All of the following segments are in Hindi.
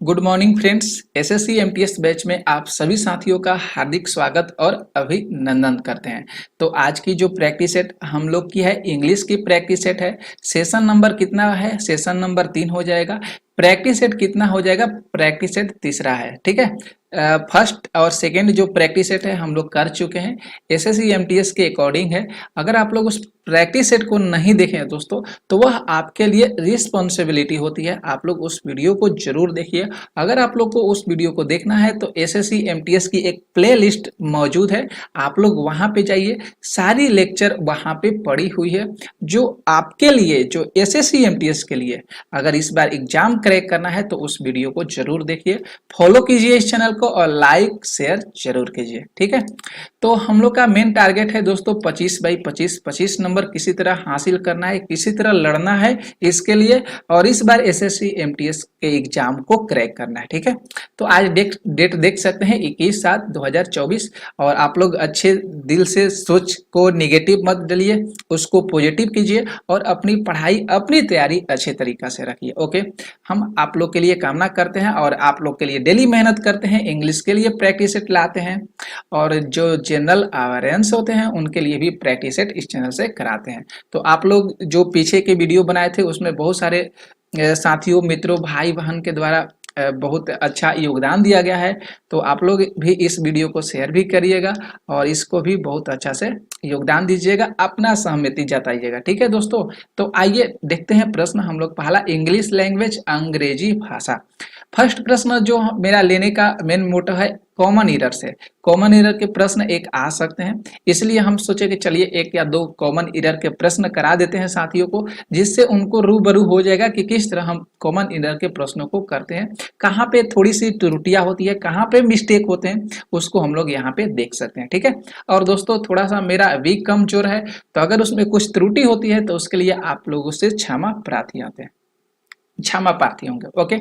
Good morning friends. SSC MTS batch में आप सभी साथियों का हार्दिक स्वागत और अभिनंदन करते हैं। तो आज की जो प्रैक्टिस सेट हम लोग की है, इंग्लिश की प्रैक्टिस सेट है। सेशन नंबर कितना है? सेशन नंबर 3 हो जाएगा। प्रैक्टिस सेट कितना हो जाएगा? प्रैक्टिस सेट तीसरा है। ठीक है, फर्स्ट और सेकेंड जो प्रैक्टिस सेट है हम लोग कर चुके हैं, एसएससी एमटीएस के अकॉर्डिंग है। अगर आप लोग उस प्रैक्टिस सेट को नहीं देखें दोस्तों, तो वह आपके लिए रिस्पॉन्सिबिलिटी होती है। आप लोग उस वीडियो को जरूर देखिए। अगर आप लोग को उस वीडियो को देखना है तो एसएससी एमटीएस की एक प्ले लिस्ट मौजूद है, आप लोग वहां पे जाइए। सारी लेक्चर वहां पे पड़ी हुई है जो आपके लिए, जो एसएससी एमटीएस के लिए अगर इस बार एग्जाम क्रैक करना है तो उस वीडियो को जरूर देखिए। फॉलो कीजिए इस चैनल को और लाइक शेयर जरूर कीजिए। ठीक है, तो हम लोग का मेन टारगेट है दोस्तों 25 बाई 25, 25 नंबर किसी तरह हासिल करना है, किसी तरह लड़ना है इसके लिए, और इस बार एसएससी एमटीएस के एग्जाम को क्रैक करना है। ठीक है, तो आज डेट देख सकते हैं 21/7/2024, और आप लोग अच्छे दिल से सोच को निगेटिव मत डलिए, उसको पॉजिटिव कीजिए और अपनी पढ़ाई, अपनी तैयारी अच्छे तरीका से रखिए। ओके, हम आप लोग के लिए कामना करते हैं और आप लोग के लिए डेली मेहनत करते हैं, इंग्लिश के लिए प्रैक्टिस सेट लाते हैं, और जो जनरल अवेयरेंस होते हैं उनके लिए भी प्रैक्टिस सेट इस चैनल से कराते हैं। तो आप लोग जो पीछे के वीडियो बनाए थे उसमें बहुत सारे साथियों, मित्रों, भाई बहन के द्वारा बहुत अच्छा योगदान दिया गया है। तो आप लोग भी इस वीडियो को शेयर भी करिएगा और इसको भी बहुत अच्छा से योगदान दीजिएगा, अपना सहमति जताइएगा। ठीक है दोस्तों, तो आइए देखते हैं प्रश्न हम लोग। पहला, इंग्लिश लैंग्वेज, अंग्रेजी भाषा। फर्स्ट प्रश्न जो मेरा लेने का मेन मोटिव है कॉमन ईरर से। कॉमन ईरर के प्रश्न एक आ सकते हैं, इसलिए हम सोचे कि चलिए एक या दो कॉमन ईरर के प्रश्न करा देते हैं साथियों को, जिससे उनको रूबरू हो जाएगा कि किस तरह हम कॉमन ईरर के प्रश्नों को करते हैं, कहाँ पे थोड़ी सी त्रुटियां होती है, कहाँ पे मिस्टेक होते हैं, उसको हम लोग यहाँ पे देख सकते हैं। ठीक है, और दोस्तों थोड़ा सा मेरा वीक कमजोर है, तो अगर उसमें कुछ त्रुटि होती है तो उसके लिए आप लोगों से क्षमा प्रार्थी होंगे। ओके,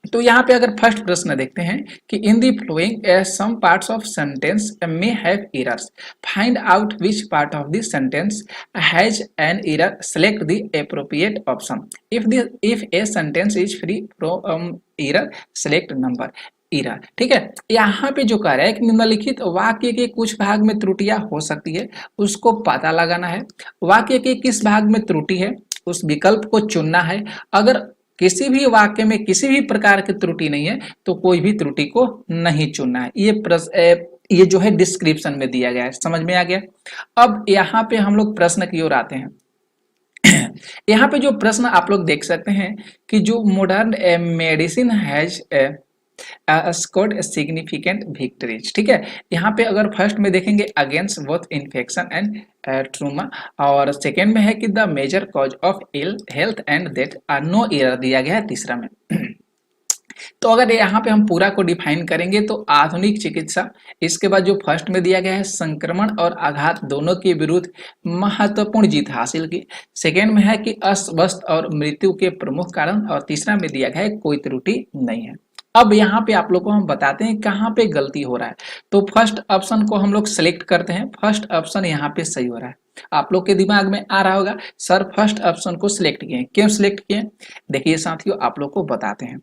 तो यहाँ पे अगर फर्स्ट प्रश्न देखते हैं कि in the following some parts of sentence may have errors, find out which part of the sentence has an error, select the appropriate option. If a sentence is free from error, select number error. ठीक है, यहाँ पे जो कह रहा है कि निम्नलिखित वाक्य के कुछ भाग में त्रुटियां हो सकती है, उसको पता लगाना है। वाक्य के किस भाग में त्रुटि है उस विकल्प को चुनना है। अगर किसी भी वाक्य में किसी भी प्रकार की त्रुटि नहीं है तो कोई भी त्रुटि को नहीं चुनना है। ये जो है डिस्क्रिप्शन में दिया गया है, समझ में आ गया। अब यहाँ पे हम लोग प्रश्न की ओर आते हैं। यहाँ पे जो प्रश्न आप लोग देख सकते हैं कि जो modern medicine has scored significant victories. ठीक है, यहाँ पे अगर फर्स्ट में देखेंगे against both infection and trauma, और सेकेंड में है कि the major cause of ill health and death are no error दिया गया है तीसरा में। तो अगर यहाँ पे हम पूरा को डिफाइन करेंगे तो आधुनिक चिकित्सा, इसके बाद जो फर्स्ट में दिया गया है संक्रमण और आघात दोनों के विरुद्ध महत्वपूर्ण जीत हासिल की, सेकेंड में है कि अस्वस्थ और मृत्यु के प्रमुख कारण, और तीसरा में दिया गया है कोई त्रुटि नहीं है। अब यहाँ पे आप लोग को हम बताते हैं कहाँ पे गलती हो रहा है। तो फर्स्ट ऑप्शन को हम लोग सेलेक्ट करते हैं, फर्स्ट ऑप्शन यहाँ पे सही हो रहा है। आप लोग के दिमाग में आ रहा होगा सर फर्स्ट ऑप्शन को सिलेक्ट किए, क्यों सिलेक्ट किए? देखिए साथियों, आप लोग को बताते हैं।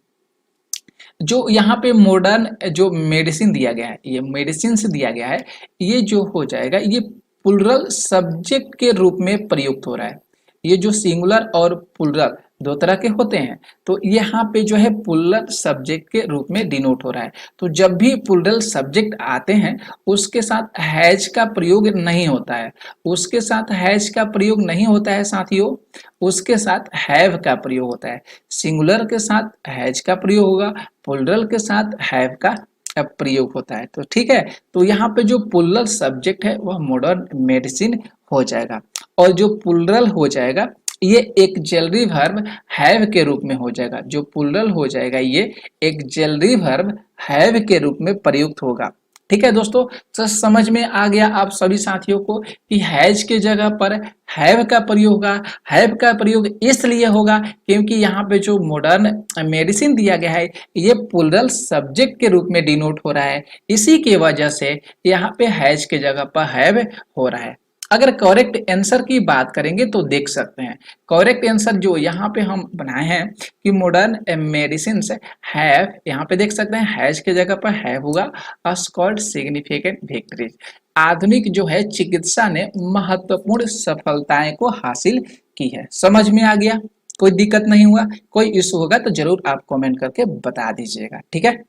जो यहाँ पे मॉडर्न जो मेडिसिन दिया गया है, ये मेडिसिन से दिया गया है, ये जो हो जाएगा ये प्लुरल सब्जेक्ट के रूप में प्रयुक्त हो रहा है। ये जो सिंगुलर और प्लुरल दो तरह के होते हैं, तो यहाँ पे जो है प्लुरल सब्जेक्ट के रूप में डिनोट हो रहा है। तो जब भी प्लुरल सब्जेक्ट आते हैं उसके साथ हैज का प्रयोग नहीं होता है, उसके साथ हैज का प्रयोग नहीं होता है साथियों, उसके साथ हैव का प्रयोग होता है। सिंगुलर के साथ हैज का प्रयोग होगा, प्लुरल के साथ हैव का प्रयोग होता है। तो ठीक है, तो यहाँ पे जो प्लुरल सब्जेक्ट है वह मॉडर्न मेडिसिन हो जाएगा, और जो प्लुरल हो जाएगा ये एक्सिलरी वर्ब हैव के रूप में हो जाएगा। जो प्लुरल हो जाएगा ये एक्सिलरी वर्ब हैव के रूप में प्रयुक्त होगा। ठीक है दोस्तों, तो समझ में आ गया आप सभी साथियों को कि हैज के जगह पर हैव का प्रयोग होगा। हैव का प्रयोग इसलिए होगा क्योंकि यहाँ पे जो मॉडर्न मेडिसिन दिया गया है ये प्लुरल सब्जेक्ट के रूप में डिनोट हो रहा है, इसी की वजह से यहाँ पे हैज के जगह पर हैव हो रहा है। अगर करेक्ट आंसर की बात करेंगे तो देख सकते हैं करेक्ट आंसर जो यहाँ पे हम बनाए हैं कि मॉडर्न मेडिसिन हैव, यहाँ पे देख सकते हैं हैज के जगह पर हैव होगा, स्कोर्ड सिग्निफिकेंट विक्ट्रीज। आधुनिक जो है चिकित्सा ने महत्वपूर्ण सफलताएं को हासिल की है। समझ में आ गया? कोई दिक्कत नहीं हुआ? कोई इशू होगा तो जरूर आप कमेंट करके बता दीजिएगा, ठीक है।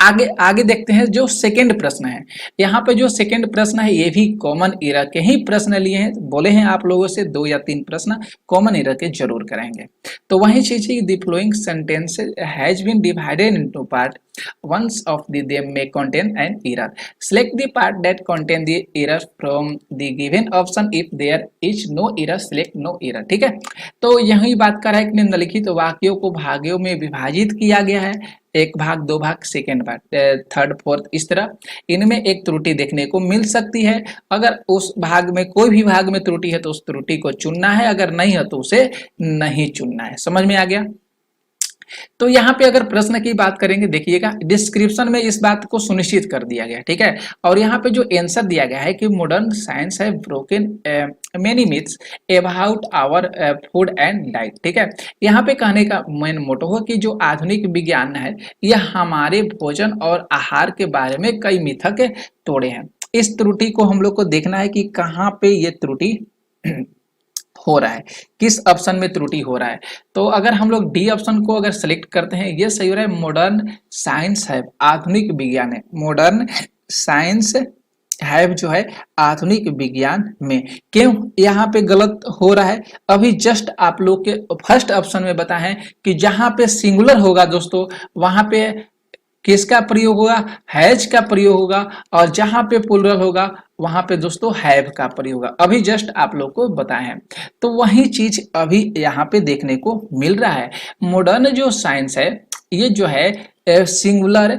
आगे आगे देखते हैं जो सेकंड प्रश्न है। यहाँ पे जो सेकंड प्रश्न है ये भी कॉमन एरर के ही प्रश्न लिए हैं, बोले हैं आप लोगों से 2 या 3 प्रश्न कॉमन एरर के जरूर करेंगे। तो वही चीज है, the following sentence has been divided into part, ones of them may contain an error. Select the part that contain the error from the given option. If there is no error, select no error. ठीक है, तो यही बात कर रहा है कि निम्नलिखित वाक्यों को भागों में विभाजित किया गया है, एक भाग, दो भाग, सेकेंड भाग, थर्ड, फोर्थ, इस तरह इनमें एक त्रुटि देखने को मिल सकती है। अगर उस भाग में कोई भी भाग में त्रुटि है तो उस त्रुटि को चुनना है, अगर नहीं है तो उसे नहीं चुनना है। समझ में आ गया? तो यहाँ पे अगर प्रश्न की बात करेंगे, देखिएगा डिस्क्रिप्शन में इस बात को सुनिश्चित कर दिया गया, ठीक है। और यहाँ पे जो आंसर दिया गया है कि मॉडर्न साइंस है broken many myths about our food and diet, ठीक है। यहाँ पे कहने का मेन मोटो है कि जो आधुनिक विज्ञान है यह हमारे भोजन और आहार के बारे में कई मिथक तोड़े हैं। इस त्रुटि को हम लोग को देखना है कि कहाँ पे ये त्रुटि हो रहा है, किस ऑप्शन में त्रुटि हो रहा है। तो अगर हम लोग डी ऑप्शन को अगर सेलेक्ट करते हैं, ये सही हो रहा है, मॉडर्न साइंस है, आधुनिक विज्ञान है, मॉडर्न साइंस है जो है आधुनिक विज्ञान में। क्यों यहाँ पे गलत हो रहा है? अभी जस्ट आप लोग के फर्स्ट ऑप्शन में बताएं कि जहां पे सिंगुलर होगा दोस्तों वहां पे किसका प्रयोग होगा? हैज का प्रयोग होगा, और जहां पे प्लूरल होगा वहां पे दोस्तों हैव का प्रयोग होगा। अभी जस्ट आप लोग को बताए हैं, तो वही चीज अभी यहाँ पे देखने को मिल रहा है। मॉडर्न जो साइंस है ये जो है सिंगुलर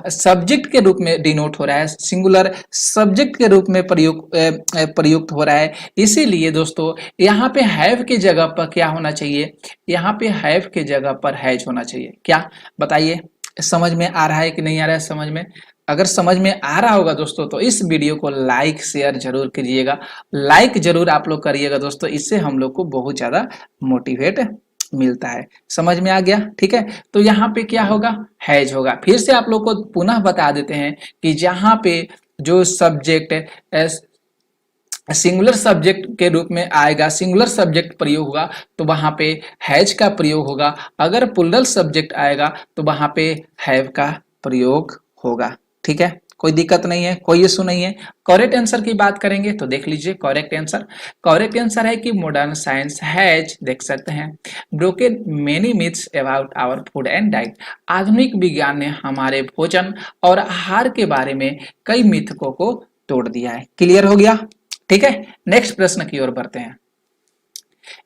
सब्जेक्ट के रूप में डिनोट हो रहा है, सिंगुलर सब्जेक्ट के रूप में प्रयुक्त हो रहा है। इसीलिए दोस्तों यहाँ पे हैव के जगह पर क्या होना चाहिए? यहाँ पे हैव के जगह पर हैज होना चाहिए। क्या बताइए, समझ में आ रहा है कि नहीं आ रहा है? समझ में, अगर समझ में आ रहा होगा दोस्तों तो इस वीडियो को लाइक शेयर जरूर कीजिएगा, लाइक जरूर आप लोग करिएगा दोस्तों, इससे हम लोग को बहुत ज्यादा मोटिवेट मिलता है। समझ में आ गया? ठीक है, तो यहाँ पे क्या होगा? हैज होगा। फिर से आप लोग को पुनः बता देते हैं कि जहाँ पे जो सब्जेक्ट सिंगुलर सब्जेक्ट के रूप में आएगा, सिंगुलर सब्जेक्ट प्रयोग होगा तो वहां पे हैज का प्रयोग होगा। अगर प्लूरल सब्जेक्ट आएगा तो वहां पे हैव का प्रयोग होगा। ठीक है, कोई दिक्कत नहीं है, कोई इशू नहीं है। करेक्ट आंसर की बात करेंगे तो देख लीजिए करेक्ट आंसर है कि मॉडर्न साइंस हैज, देख सकते हैं, broken many myths about our food and diet. आधुनिक विज्ञान ने हमारे भोजन और आहार के बारे में कई मिथकों को तोड़ दिया है। क्लियर हो गया? ठीक है, नेक्स्ट प्रश्न की ओर बढ़ते हैं।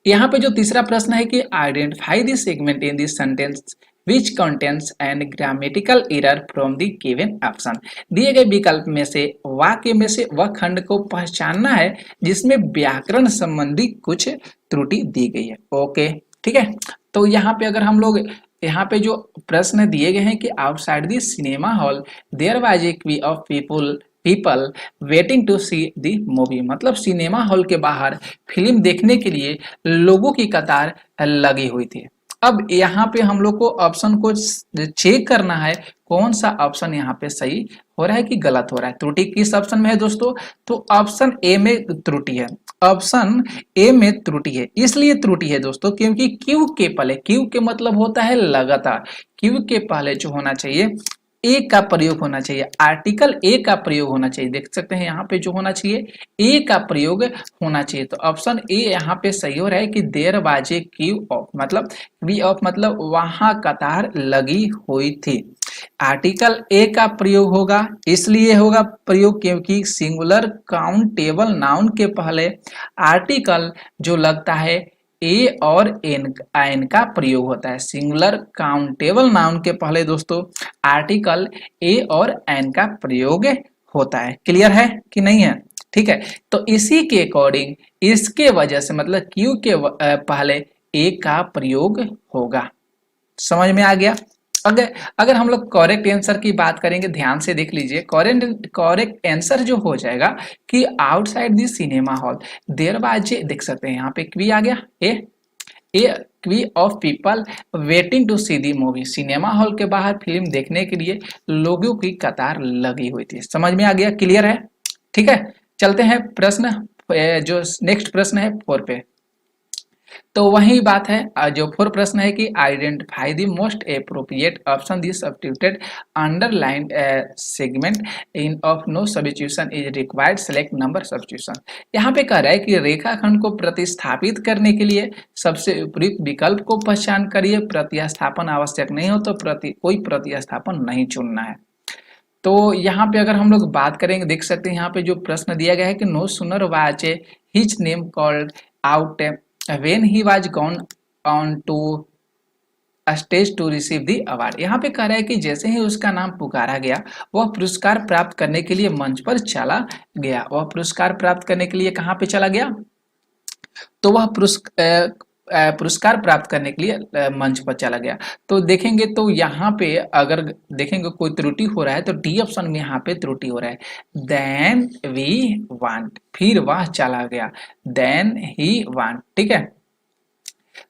यहाँ पे जो तीसरा प्रश्न है कि identify the segment in this sentence which contains an grammatical error from the given option। दिए गए विकल्प में से वाक्य में से वह खंड को पहचानना है जिसमें व्याकरण संबंधी कुछ त्रुटि दी गई है। ओके, ठीक है, तो यहाँ पे अगर हम लोग यहाँ पे जो प्रश्न दिए गए हैं कि outside the cinema hall there was a queue of people waiting to see the movie, मतलब सिनेमा हॉल के बाहर फिल्म देखने के लिए लोगों की कतार लगी हुई थी। अब यहाँ पे हम लोग को ऑप्शन को चेक करना है कौन सा ऑप्शन यहाँ पे सही हो रहा है कि गलत हो रहा है। त्रुटि किस ऑप्शन में है दोस्तों? तो ऑप्शन ए में त्रुटि है, ऑप्शन ए में त्रुटि है। इसलिए त्रुटि है दोस्तों क्योंकि क्यू के पहले, क्यू के मतलब होता है लगातार, क्यू के पहले जो होना चाहिए ए का प्रयोग होना चाहिए, आर्टिकल ए का प्रयोग होना चाहिए। देख सकते हैं यहाँ पे जो होना चाहिए ए का प्रयोग होना चाहिए। तो ऑप्शन ए यहाँ पे सही हो रहा है कि देर बाजे क्यू ऑफ, मतलब वी ऑफ मतलब वहां कतार लगी हुई थी। आर्टिकल ए का प्रयोग होगा, इसलिए होगा प्रयोग क्योंकि सिंगुलर काउंटेबल नाउन के पहले आर्टिकल जो लगता है ए और एन का प्रयोग होता है। सिंगुलर काउंटेबल नाउन के पहले दोस्तों आर्टिकल ए और एन का प्रयोग होता है। क्लियर है कि नहीं है? ठीक है, तो इसी के अकॉर्डिंग, इसके वजह से मतलब क्यू के पहले ए का प्रयोग होगा। समझ में आ गया? अगर अगर हम लोग करेक्ट आंसर की बात करेंगे, ध्यान से देख लीजिए, करेक्ट करेक्ट आंसर जो हो जाएगा कि आउटसाइड दी सिनेमा हॉल देर बाजे, देख सकते हैं यहाँ पे क्वी आ गया, a queue of people waiting to see the movie, cinema hall के बाहर फिल्म देखने के लिए लोगों की कतार लगी हुई थी। समझ में आ गया, क्लियर है? ठीक है, चलते हैं प्रश्न, जो नेक्स्ट प्रश्न है 4 पे। तो वही बात है, जो 4 प्रश्न है कि identify the most appropriate option the substituted underline segment in of no substitution is required, select number substitution. यहाँ पे कह रहा है कि रेखाखंड को प्रतिस्थापित करने के लिए सबसे उपयुक्त विकल्प को पहचान करिए, प्रतिस्थापन आवश्यक नहीं हो तो कोई प्रतिस्थापन नहीं चुनना है। तो यहाँ पे अगर हम लोग बात करेंगे, देख सकते हैं यहाँ पे जो प्रश्न दिया गया है कि no sooner watch his name called out when he was gone on to stage to receive the award. यहाँ पे कह रहा है कि जैसे ही उसका नाम पुकारा गया, वह पुरस्कार प्राप्त करने के लिए मंच पर चला गया। वह पुरस्कार प्राप्त करने के लिए कहाँ पे चला गया? तो वह पुरस्कार प्राप्त करने के लिए मंच पर चला गया। तो देखेंगे तो यहाँ पे अगर देखेंगे कोई त्रुटि हो रहा है तो डी ऑप्शन में यहाँ पे त्रुटि हो रहा है। देन वी वांट, फिर वह चला गया, देन ही वांट, ठीक है।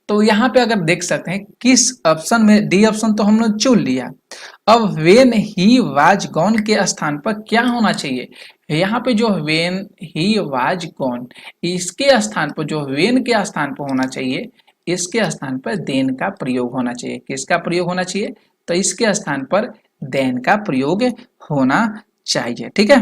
तो यहाँ पे अगर देख सकते हैं किस ऑप्शन में, डी ऑप्शन तो हम लोग चुन लिया। अब व्हेन ही वाज गॉन के स्थान पर क्या होना चाहिए? यहाँ पे जो व्हेन ही वाज गॉन, इसके स्थान पर जो व्हेन के स्थान पर होना चाहिए, इसके स्थान पर देन का प्रयोग होना चाहिए। किसका प्रयोग होना चाहिए? तो इसके स्थान पर देन का प्रयोग होना चाहिए, ठीक है।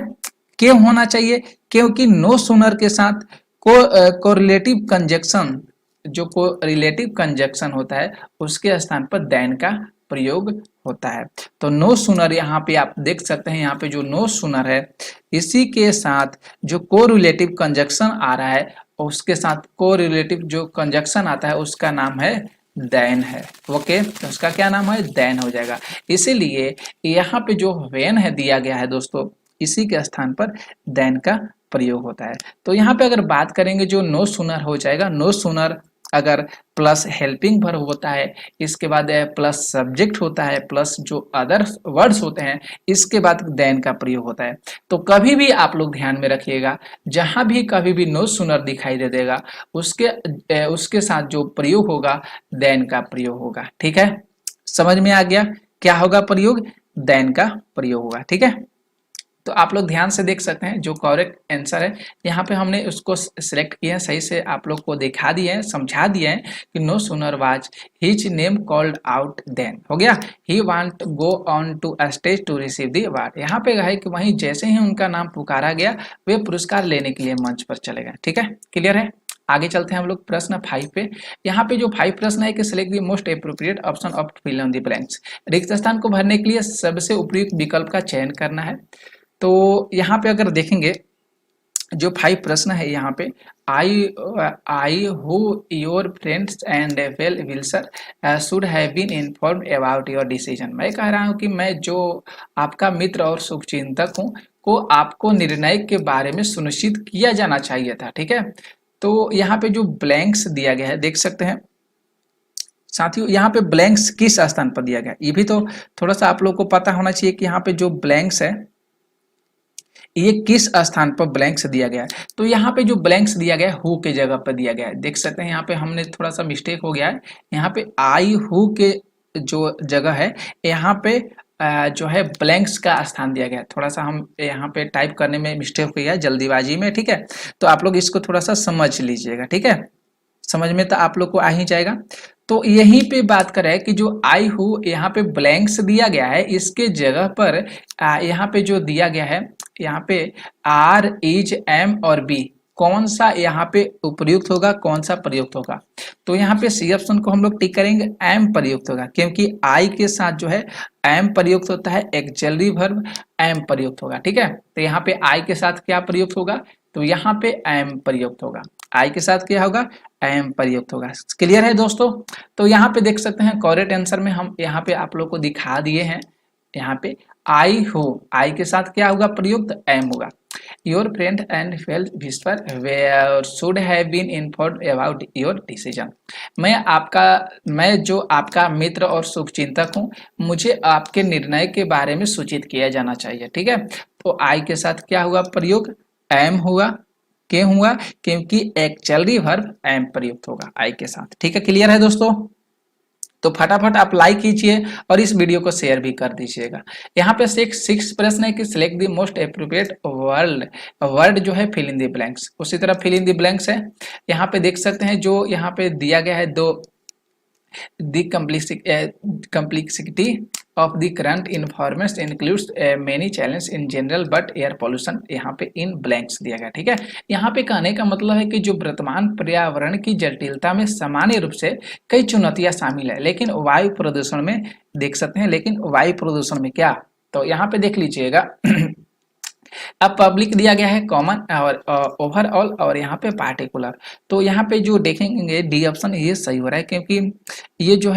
क्यों होना चाहिए? क्योंकि नो सुनर के साथ कोरिलेटिव कंजक्शन, जो को रिलेटिव कंजक्शन होता है उसके स्थान पर देन का प्रयोग होता है। तो नो सुनर यहाँ पे आप देख सकते हैं, यहाँ पे जो नो सुनर है इसी के साथ जो कोरिलेटिव कंजक्शन आ रहा है, उसके साथ कोरिलेटिव जो कंजक्शन आता है उसका नाम है देन है। ओके, तो उसका क्या नाम है? देन हो जाएगा। इसीलिए यहाँ पे जो वेन है दिया गया है दोस्तों, इसी के स्थान पर देन का प्रयोग होता है। तो यहाँ पे अगर बात करेंगे जो नो सुनर हो जाएगा, नो सुनर अगर प्लस हेल्पिंग वर्ब होता है, इसके बाद प्लस सब्जेक्ट होता है, प्लस जो अदर वर्ड्स होते हैं, इसके बाद देन का प्रयोग होता है। तो कभी भी आप लोग ध्यान में रखिएगा, जहां भी कभी भी नो सुनर दिखाई दे देगा, उसके साथ जो प्रयोग होगा देन का प्रयोग होगा, ठीक है। समझ में आ गया? क्या होगा प्रयोग? देन का प्रयोग होगा, ठीक है। तो आप लोग ध्यान से देख सकते हैं जो करेक्ट आंसर है, यहाँ पे हमने उसको सिलेक्ट किया है, सही से आप लोग को दिखा दिए हैं, समझा दिए हैं कि no sooner was his name called out then, हो गया he want go on to stage to receive the award. यहाँ पे है कि वहीं जैसे ही उनका नाम पुकारा गया, वे पुरस्कार लेने के लिए मंच पर चले गए, ठीक है, क्लियर है। आगे चलते हैं हम लोग प्रश्न 5 पे। यहाँ पे जो 5 प्रश्न है कि select the most appropriate option of fill in the blanks, रिक्त स्थान को भरने के लिए सबसे उपयुक्त विकल्प का चयन करना है। तो यहाँ पे अगर देखेंगे जो 5 प्रश्न है, यहाँ पे I who your friends and well विल्सर should have been informed about your decision. मैं कह रहा हूँ कि मैं जो आपका मित्र और शुभचिंतक हूँ को आपको निर्णय के बारे में सुनिश्चित किया जाना चाहिए था, ठीक है। तो यहाँ पे जो ब्लैंक्स दिया गया है देख सकते हैं साथियों, यहाँ पे ब्लैंक्स किस स्थान पर दिया गया, ये भी तो थोड़ा सा आप लोग को पता होना चाहिए कि यहाँ पे जो ब्लैंक्स है ये किस स्थान पर ब्लैंक्स दिया गया है। तो यहाँ पे जो ब्लैंक्स दिया गया है हु के जगह पर दिया गया है, देख सकते हैं यहाँ पे हमने थोड़ा सा मिस्टेक हो गया है। यहाँ पे आई हु के जो जगह है, यहाँ पे जो है ब्लैंक्स का स्थान दिया गया है। थोड़ा सा हम यहाँ पे टाइप करने में मिस्टेक हो गया जल्दीबाजी में, ठीक है। तो आप लोग इसको थोड़ा सा समझ लीजिएगा, ठीक है। समझ में तो आप लोग को आ ही जाएगा। तो यहीं पे बात करें कि जो आई हूँ यहाँ पे ब्लैंक्स दिया गया है, इसके जगह पर यहाँ पे जो दिया गया है, यहाँ पे आर इज एम और बी, कौन सा यहाँ पे उपयुक्त होगा, कौन सा प्रयुक्त होगा? तो यहाँ पे सी ऑप्शन को हम लोग टिक करेंगे, एम प्रयुक्त होगा, क्योंकि आई के साथ जो है एम प्रयुक्त होता है, एक्सिलरी वर्ब एम प्रयुक्त होगा, ठीक है। तो यहाँ पे आई के साथ क्या प्रयुक्त होगा? तो यहाँ पे एम प्रयुक्त होगा। आई के साथ क्या होगा? एम प्रयुक्त होगा। क्लियर है दोस्तों? तो यहाँ पे देख सकते हैं करेक्ट आंसर में हम यहाँ पे आप लोग को दिखा दिए हैं। यहाँ पे आई हो, आई के साथ क्या होगा प्रयुक्त एम होगा। Your friend and felt whisper were should have been informed about your decision. मैं जो आपका मित्र और शुभचिंतक हूँ, मुझे आपके निर्णय के बारे में सूचित किया जाना चाहिए। ठीक है, तो आई के साथ क्या हुआ प्रयोग एम हुआ, क्यों हुआ क्योंकि एक्चुअली वर्ब एम प्रयुक्त होगा आई के साथ। ठीक है, क्लियर है दोस्तों। तो फटाफट आप लाइक कीजिए और इस वीडियो को शेयर भी कर दीजिएगा। यहाँ पे सिक्स प्रश्न है कि select the most appropriate word जो है फिल इन द ब्लैंक्स। उसी तरह फिल इन द ब्लैंक्स है, यहाँ पे देख सकते हैं जो यहाँ पे दिया गया है दो The complexity of the current environment includes many challenges in general but air pollution यहाँ पे in blanks दिया गया। ठीक है, यहाँ पे कहने का मतलब है कि जो वर्तमान पर्यावरण की जटिलता में सामान्य रूप से कई चुनौतियां शामिल है, लेकिन वायु प्रदूषण में देख सकते हैं, लेकिन वायु प्रदूषण में क्या, तो यहाँ पे देख लीजिएगा अब पब्लिक दिया गया है कॉमन और ओवरऑल और यहाँ पे पार्टिकुलर। तो यहाँ पे जो देखेंगे डी ऑप्शन ये सही हो रहा है, क्योंकि ये जो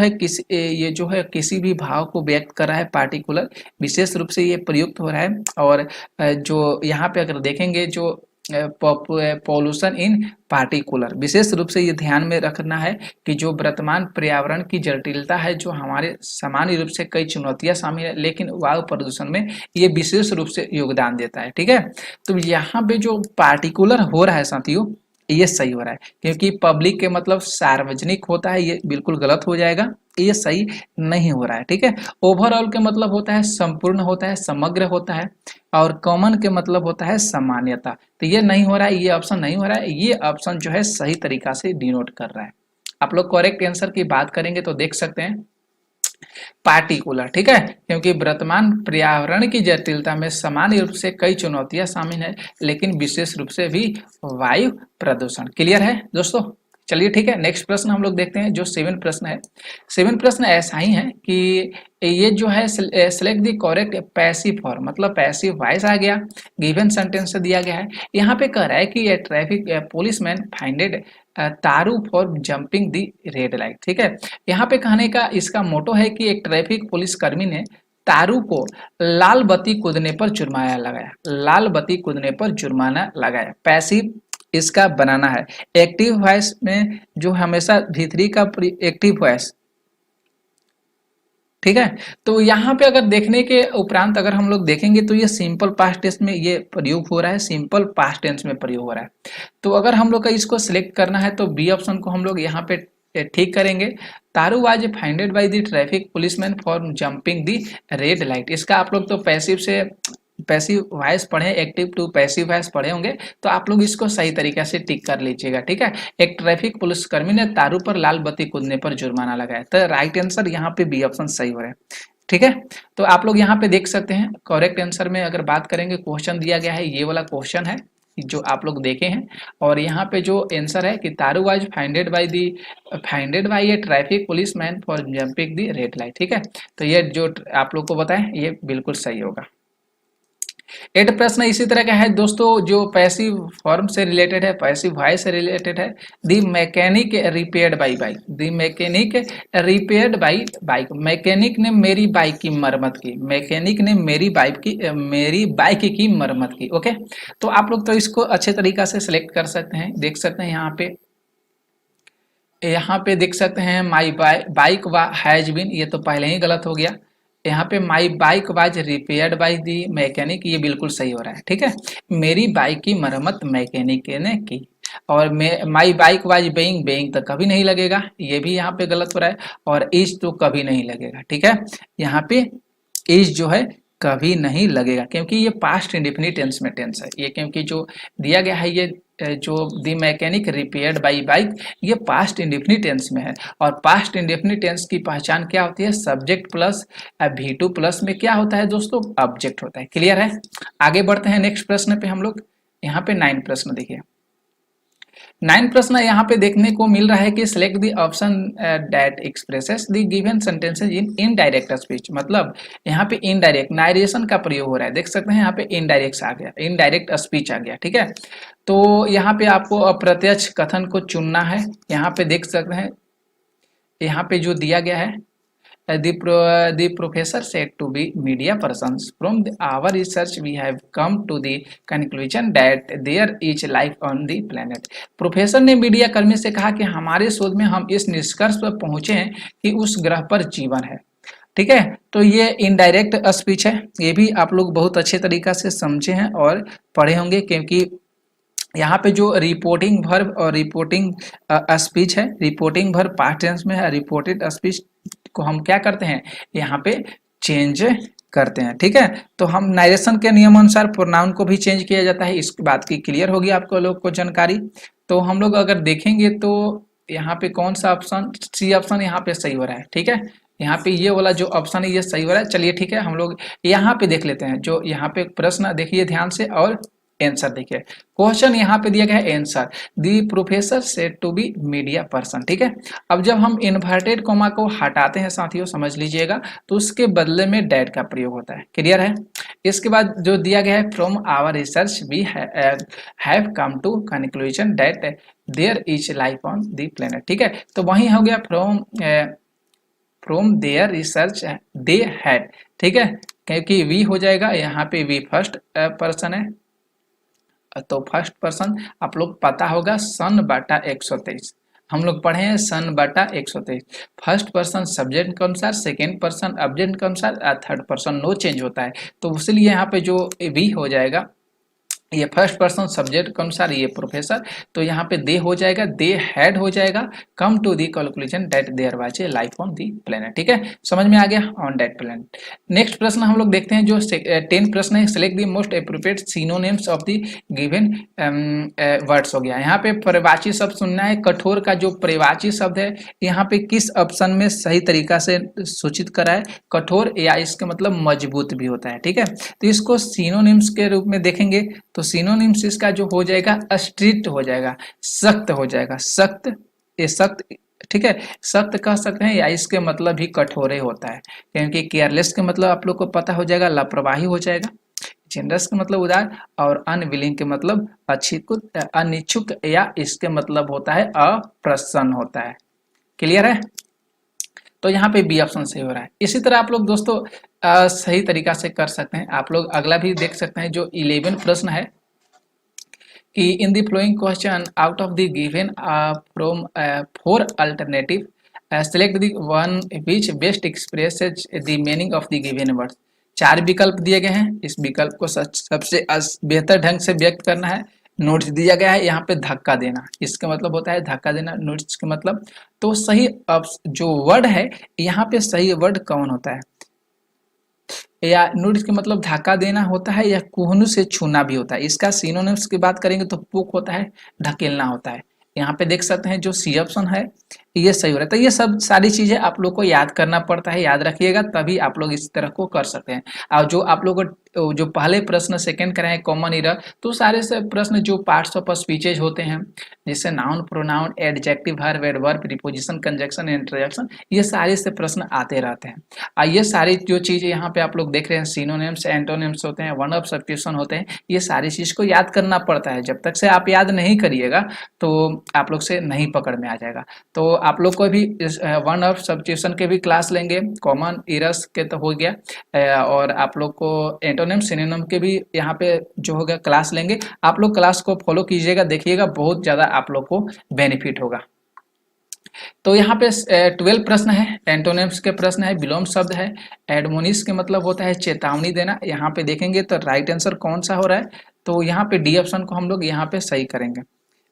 है किसी भी भाव को व्यक्त कर रहा है, पार्टिकुलर विशेष रूप से ये प्रयुक्त हो रहा है। और जो यहाँ पे अगर देखेंगे जो पॉल्यूशन इन पार्टिकुलर, विशेष रूप से ये ध्यान में रखना है कि जो वर्तमान पर्यावरण की जटिलता है, जो हमारे सामान्य रूप से कई चुनौतियां शामिल है, लेकिन वायु प्रदूषण में ये विशेष रूप से योगदान देता है। ठीक है, तो यहाँ पे जो पार्टिकुलर हो रहा है साथियों ये सही हो रहा है, क्योंकि पब्लिक के मतलब सार्वजनिक होता है, ये बिल्कुल गलत हो जाएगा, ये सही नहीं हो रहा है। ठीक है, ओवरऑल के मतलब होता है संपूर्ण होता है, समग्र होता है, और कॉमन के मतलब होता है सामान्यता। तो ये नहीं हो रहा है, ये ऑप्शन नहीं हो रहा है, ये ऑप्शन जो है सही तरीका से डिनोट कर रहा है। आप लोग करेक्ट आंसर की बात करेंगे तो देख सकते हैं पार्टिकुलर। ठीक है, क्योंकि वर्तमान पर्यावरण की जटिलता में सामान्य रूप से कई चुनौतियां शामिल है, लेकिन विशेष रूप से भी वायु प्रदूषण। क्लियर है दोस्तों, चलिए ठीक है, नेक्स्ट प्रश्न हम लोग देखते हैं जो 7 प्रश्न है। 7 प्रश्न ऐसा ही है कि ये जो है select the correct passive form, मतलब पैसिव वॉइस आ गया, गिवन सेंटेंस से दिया गया है। यहाँ पे कह रहा है कि ये ट्रैफिक पुलिसमैन फाइंडेड तारू for jumping the red light. ठीक है, यहाँ पे कहने का इसका मोटो है कि एक ट्रैफिक पुलिस कर्मी ने तारू को लाल बत्ती कूदने पर जुर्माना लगाया, लाल बत्ती कूदने पर जुर्माना लगाया। पैसिव इसका बनाना है, एक्टिव वॉइस में जो हमेशा V3 का एक्टिव वॉइस। ठीक है, तो यहाँ पे अगर देखने के उपरांत अगर हम लोग देखेंगे तो ये सिंपल पास्ट टेंस में ये प्रयोग हो रहा है, सिंपल पास्ट टेंस में प्रयोग हो रहा है। तो अगर हम लोग का इसको सिलेक्ट करना है तो बी ऑप्शन को हम लोग यहाँ पे ठीक करेंगे। तारू was fined by the traffic policeman for jumping the red light. इसका आप लोग तो पैसिव से पैसिव वॉइस पढ़े, एक्टिव टू पैसिव वॉइस पढ़े होंगे, तो आप लोग इसको सही तरीके से टिक कर लीजिएगा। ठीक है, एक ट्रैफिक पुलिसकर्मी ने तारू पर लाल बत्ती कूदने पर जुर्माना लगाया, तो राइट आंसर यहाँ पे बी ऑप्शन सही हो रहा है। ठीक है, तो आप लोग यहाँ पे देख सकते हैं करेक्ट आंसर में अगर बात करेंगे, क्वेश्चन दिया गया है, ये वाला क्वेश्चन है जो आप लोग देखे हैं, और यहाँ पे जो आंसर है कि Taru was fined by a traffic policeman for jumping the red light. ठीक है, तो ये जो आप लोग को बताएं ये बिल्कुल सही होगा। 8 प्रश्न इसी तरह का है दोस्तों, जो पैसिव फॉर्म से रिलेटेड है, पैसिव वॉइस से रिलेटेड है। The mechanic repaired by bike, the mechanic repaired by bike, mechanic ने मेरी बाइक की मरम्मत की, मैकेनिक ने मेरी बाइक की मरम्मत की। ओके, तो आप लोग तो इसको अच्छे तरीका से सिलेक्ट कर सकते हैं, देख सकते हैं यहाँ पे देख सकते हैं माई बाइक हैज बीन, ये तो पहले ही गलत हो गया। यहाँ पे my bike was repaired by the mechanic, ये बिल्कुल सही हो रहा है। ठीक है, मेरी बाइक की मरम्मत मैकेनिक ने की, और माई बाइक वाज बेइंग तो कभी नहीं लगेगा, ये भी यहाँ पे गलत हो रहा है, और इज तो कभी नहीं लगेगा। ठीक है, यहाँ पे इज जो है कभी नहीं लगेगा, क्योंकि ये पास्ट इंडेफिनिट टेंस में टेंस है ये, क्योंकि जो दिया गया है ये जो दी मैकेनिक रिपेयर्ड बाई बाइक, ये पास्ट इंडेफिनिट टेंस में है, और पास्ट इंडेफिनिट टेंस की पहचान क्या होती है, सब्जेक्ट प्लस V2 प्लस में क्या होता है दोस्तों, ऑब्जेक्ट होता है। क्लियर है, आगे बढ़ते हैं नेक्स्ट प्रश्न पे हम लोग। यहाँ पे 9 प्रश्न देखिए, 9 प्रश्न यहाँ पे देखने को मिल रहा है कि select the option that expresses the given sentences in indirect speech, मतलब यहाँ पे इनडायरेक्ट नारेशन का प्रयोग हो रहा है, देख सकते हैं यहाँ पे इनडायरेक्ट आ गया, इनडायरेक्ट स्पीच आ गया। ठीक है, तो यहाँ पे आपको अप्रत्यक्ष कथन को चुनना है, यहाँ पे देख सकते हैं यहाँ पे जो दिया गया है The professor said to be media persons. From our research, we have come to the conclusion that there is life on the planet. Professor ने मीडिया कर्मी से कहा कि हमारे शोध में हम इस निष्कर्ष पर पहुंचे हैं कि उस ग्रह पर जीवन है। ठीक है, तो ये इनडायरेक्ट स्पीच है, ये भी आप लोग बहुत अच्छे तरीका से समझे हैं और पढ़े होंगे, क्योंकि यहाँ पे जो रिपोर्टिंग वर्ब और रिपोर्टिंग स्पीच है, रिपोर्टिंग वर्ब पास्ट टेंस में है, रिपोर्टेड स्पीच को हम क्या करते हैं यहाँ पे चेंज करते हैं। ठीक है, तो हम नारेशन के नियम अनुसार प्रोनाउन को भी चेंज किया जाता है। इस बात की क्लियर होगी आपको लोग को जानकारी। तो हम लोग अगर देखेंगे तो यहाँ पे कौन सा ऑप्शन, सी ऑप्शन यहाँ पे सही हो रहा है। ठीक है, यहाँ पे ये वाला जो ऑप्शन है ये सही हो रहा है। चलिए ठीक है, हम लोग यहाँ पे देख लेते हैं। जो यहाँ पे प्रश्न देखिए ध्यान से और आंसर देखिए। क्वेश्चन यहाँ पे दिया गया है answer, the professor said to be media person. ठीक है, अब जब हम इन्वर्टेड कोमा को हटाते हैं साथियों, समझ लीजिएगा, तो उसके बदले में डैट का प्रयोग होता है। क्लियर है। इसके बाद जो दिया गया है, from our research we have come to conclusion that there is life on the planet. ठीक है, तो वही हो गया from their research they had. ठीक है, क्योंकि वी हो जाएगा, यहाँ पे वी फर्स्ट पर्सन है, तो फर्स्ट पर्सन आप लोग पता होगा सन बटा 123, हम लोग पढ़े हैं सन बटा 123। फर्स्ट पर्सन सब्जेक्ट के अनुसार, सेकेंड पर्सन ऑब्जेक्ट के अनुसार, थर्ड पर्सन नो चेंज होता है। तो इसलिए यहाँ पे जो वी हो जाएगा, ये फर्स्ट पर्सन सब्जेक्ट के अनुसार ये प्रोफेसर, तो यहाँ पे दे हो जाएगा, दे हैड हो जाएगा, come to the conclusion that there was a life on the planet. ठीक है, समझ में आ गया, ऑन दैट प्लेनेट। नेक्स्ट प्रश्न हम लोग देखते हैं, जो 10 प्रश्न है, select the most appropriate synonyms of the given words हो गया। यहाँ पे परिवाची शब्द सुनना है। कठोर का जो परिवाची शब्द है, यहाँ पे किस ऑप्शन में सही तरीका से सूचित करा है, कठोर या इसके मतलब मजबूत भी होता है। ठीक है, तो इसको सिनोनिम्स के रूप में देखेंगे तो सिनोनिम्स इसका जो हो जाएगा स्ट्रिक्ट हो जाएगा, सख्त हो जाएगा, सख्त, ये सख्त। ठीक है, सख्त कह सकते हैं, या इसके मतलब भी कठोरे होता है, क्योंकि केयरलेस के मतलब आप लोग को पता हो जाएगा, लापरवाही हो जाएगा। जेनरस के मतलब उदार, और अनविलिंग के मतलब अनिच्छुक, या इसके मतलब होता है अप्रसन्न होता है। क्लियर है, तो यहाँ पे बी ऑप्शन सही हो रहा है। इसी तरह आप लोग दोस्तों सही तरीका से कर सकते हैं। आप लोग अगला भी देख सकते हैं, जो 11 प्रश्न है कि in the flowing question out of the given from 4 alternative select the one which best expresses the meaning of the given word. 4 विकल्प दिए गए हैं, इस विकल्प को सबसे बेहतर ढंग से व्यक्त करना है। नोट्स दिया गया है, यहाँ पे धक्का देना, इसका मतलब होता है धक्का देना, नोट्स के मतलब। तो सही जो वर्ड है, यहाँ पे सही वर्ड कौन होता है, या नोट्स के मतलब धक्का देना होता है, या कोहनू से छूना भी होता है। इसका सिनोनिम्स की बात करेंगे तो पुक होता है, ढकेलना होता है। यहाँ पे देख सकते हैं जो सी ऑप्शन है ये सही हो रहा है। तो ये सब सारी चीजें आप लोग को याद करना पड़ता है, याद रखिएगा, तभी आप लोग इस तरह को कर सकते हैं। और जो आप लोग जो पहले प्रश्न सेकंड कराए कॉमन इरर, तो सारे से प्रश्न जो पार्ट्स ऑफ स्पीचेज होते हैं, जैसे noun, pronoun, adjective, verb, adverb, preposition, conjunction, interjection, ये सारे से प्रश्न आते रहते हैं। और ये सारी जो चीजें यहाँ पे आप लोग देख रहे हैं, सिनोनिम्स, एंटोनिम्स होते हैं, वन ऑफ सब्स्टिट्यूशन होते हैं, ये सारी चीज को याद करना पड़ता है। जब तक से आप याद नहीं करिएगा तो आप लोग से नहीं पकड़ में आ जाएगा। तो आप लोग को भी वन ऑफ सब्स्टिट्यूशन के भी क्लास लेंगे, कॉमन इरर्स के तो हो गया, और आप लोग को एंटोनिम, सिनोनिम के भी यहाँ पे जो होगा क्लास लेंगे। आप लोग क्लास को फॉलो कीजिएगा, देखिएगा, बहुत ज्यादा आप लोग को बेनिफिट होगा। तो यहाँ पे 12 प्रश्न है, एंटोनिम्स के प्रश्न है, विलोम शब्द है, एडमोनिस के मतलब होता है चेतावनी देना। यहाँ पे देखेंगे तो राइट आंसर कौन सा हो रहा है, तो यहाँ पे डी ऑप्शन को हम लोग यहाँ पे सही करेंगे।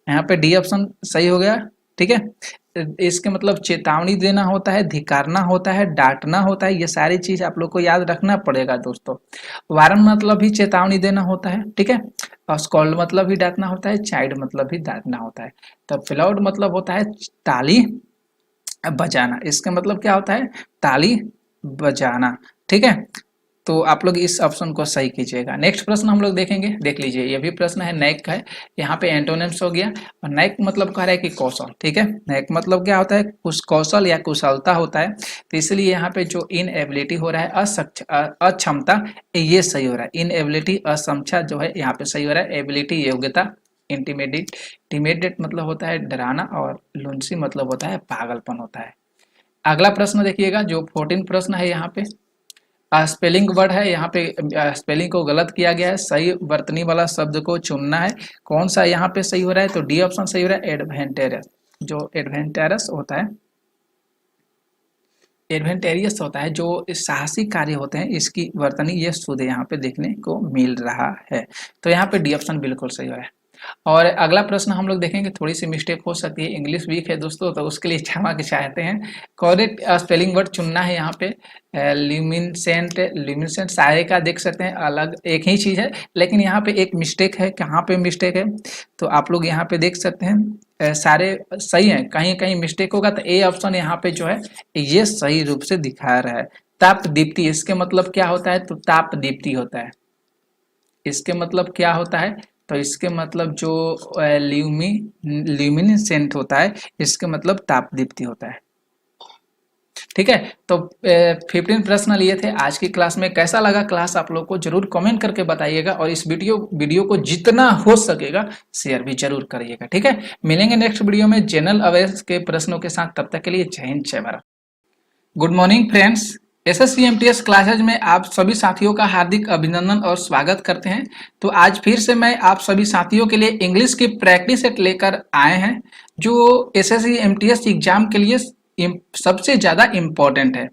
यहाँ पे डी ऑप्शन सही हो गया। ठीक है, इसके मतलब चेतावनी देना होता है, धिकारना होता है, डांटना होता है, ये सारी चीज आप लोग को याद रखना पड़ेगा दोस्तों। वारन मतलब भी चेतावनी देना होता है। ठीक है, और स्कॉल्ड मतलब भी डांटना होता है, चाइल्ड मतलब भी डांटना होता है। तो फ्लाउड मतलब होता है ताली बजाना, इसका मतलब क्या होता है, ताली बजाना। ठीक है, तो आप लोग इस ऑप्शन को सही कीजिएगा। नेक्स्ट प्रश्न हम लोग देखेंगे, देख लीजिए, ये भी प्रश्न है, नैक का है। यहाँ पे एंटोनिम्स हो गया, और नैक मतलब कह रहा है कि कौशल। ठीक है, नैक मतलब क्या होता है, कुछ कौशल या कुशलता होता है। तो इसलिए यहाँ पे जो इनएबिलिटी हो रहा है, अक्षमता, ये सही हो रहा है। इनएबिलिटी, असक्षमता जो है यहाँ पे सही हो रहा है। एबिलिटी योग्यता, इंटीमेडेट मतलब होता है डराना, और लुंसी मतलब होता है पागलपन होता है। अगला प्रश्न देखिएगा, जो 14 प्रश्न है यहाँ पे स्पेलिंग वर्ड है, यहाँ पे स्पेलिंग को गलत किया गया है, सही वर्तनी वाला शब्द को चुनना है। कौन सा यहाँ पे सही हो रहा है, तो डी ऑप्शन सही हो रहा है, एडवेंटेरस। जो एडवेंटेरस होता है, एडवेंटेरियस होता है, जो साहसी कार्य होते हैं, इसकी वर्तनी ये शुद्ध यहाँ पे देखने को मिल रहा है। तो यहाँ पे डी ऑप्शन बिल्कुल सही हो रहा है। और अगला प्रश्न हम लोग देखेंगे, थोड़ी सी मिस्टेक हो सकती है, इंग्लिश वीक है दोस्तों, तो उसके लिए क्षमा के चाहते हैं। करेक्ट स्पेलिंग वर्ड चुनना है यहाँ पे, ल्यूमिनेसेंट, ल्यूमिनेसेंट सारे का देख सकते हैं अलग एक ही चीज़ है, लेकिन यहाँ पे एक मिस्टेक है। कहाँ पे मिस्टेक है, तो आप लोग यहाँ पे देख सकते हैं सारे सही हैं, कहीं कहीं मिस्टेक होगा, तो ए ऑप्शन यहाँ पे जो है ये सही रूप से दिखा रहा है। ताप दीप्ति, इसके मतलब क्या होता है, तो ताप दीप्ति होता है। इसके मतलब क्या होता है, तो इसके मतलब जो ल्यूमिनेसेंट होता है, इसके मतलब ताप दीप्ति होता है। ठीक है, तो 15 प्रश्न लिए थे आज की क्लास में। कैसा लगा क्लास आप लोग को जरूर कमेंट करके बताइएगा, और इस वीडियो को जितना हो सकेगा शेयर भी जरूर करिएगा। ठीक है, मिलेंगे नेक्स्ट वीडियो में जनरल अवेयरनेस के प्रश्नों के साथ। तब तक के लिए जय हिंद जय Bharat. Good morning friends, SSC MTS classes में आप सभी साथियों का हार्दिक अभिनंदन और स्वागत करते हैं। तो आज फिर से मैं आप सभी साथियों के लिए इंग्लिश की प्रैक्टिस सेट लेकर आए हैं, जो एसएससी एमटीएस एग्जाम के लिए सबसे ज्यादा इम्पोर्टेंट है।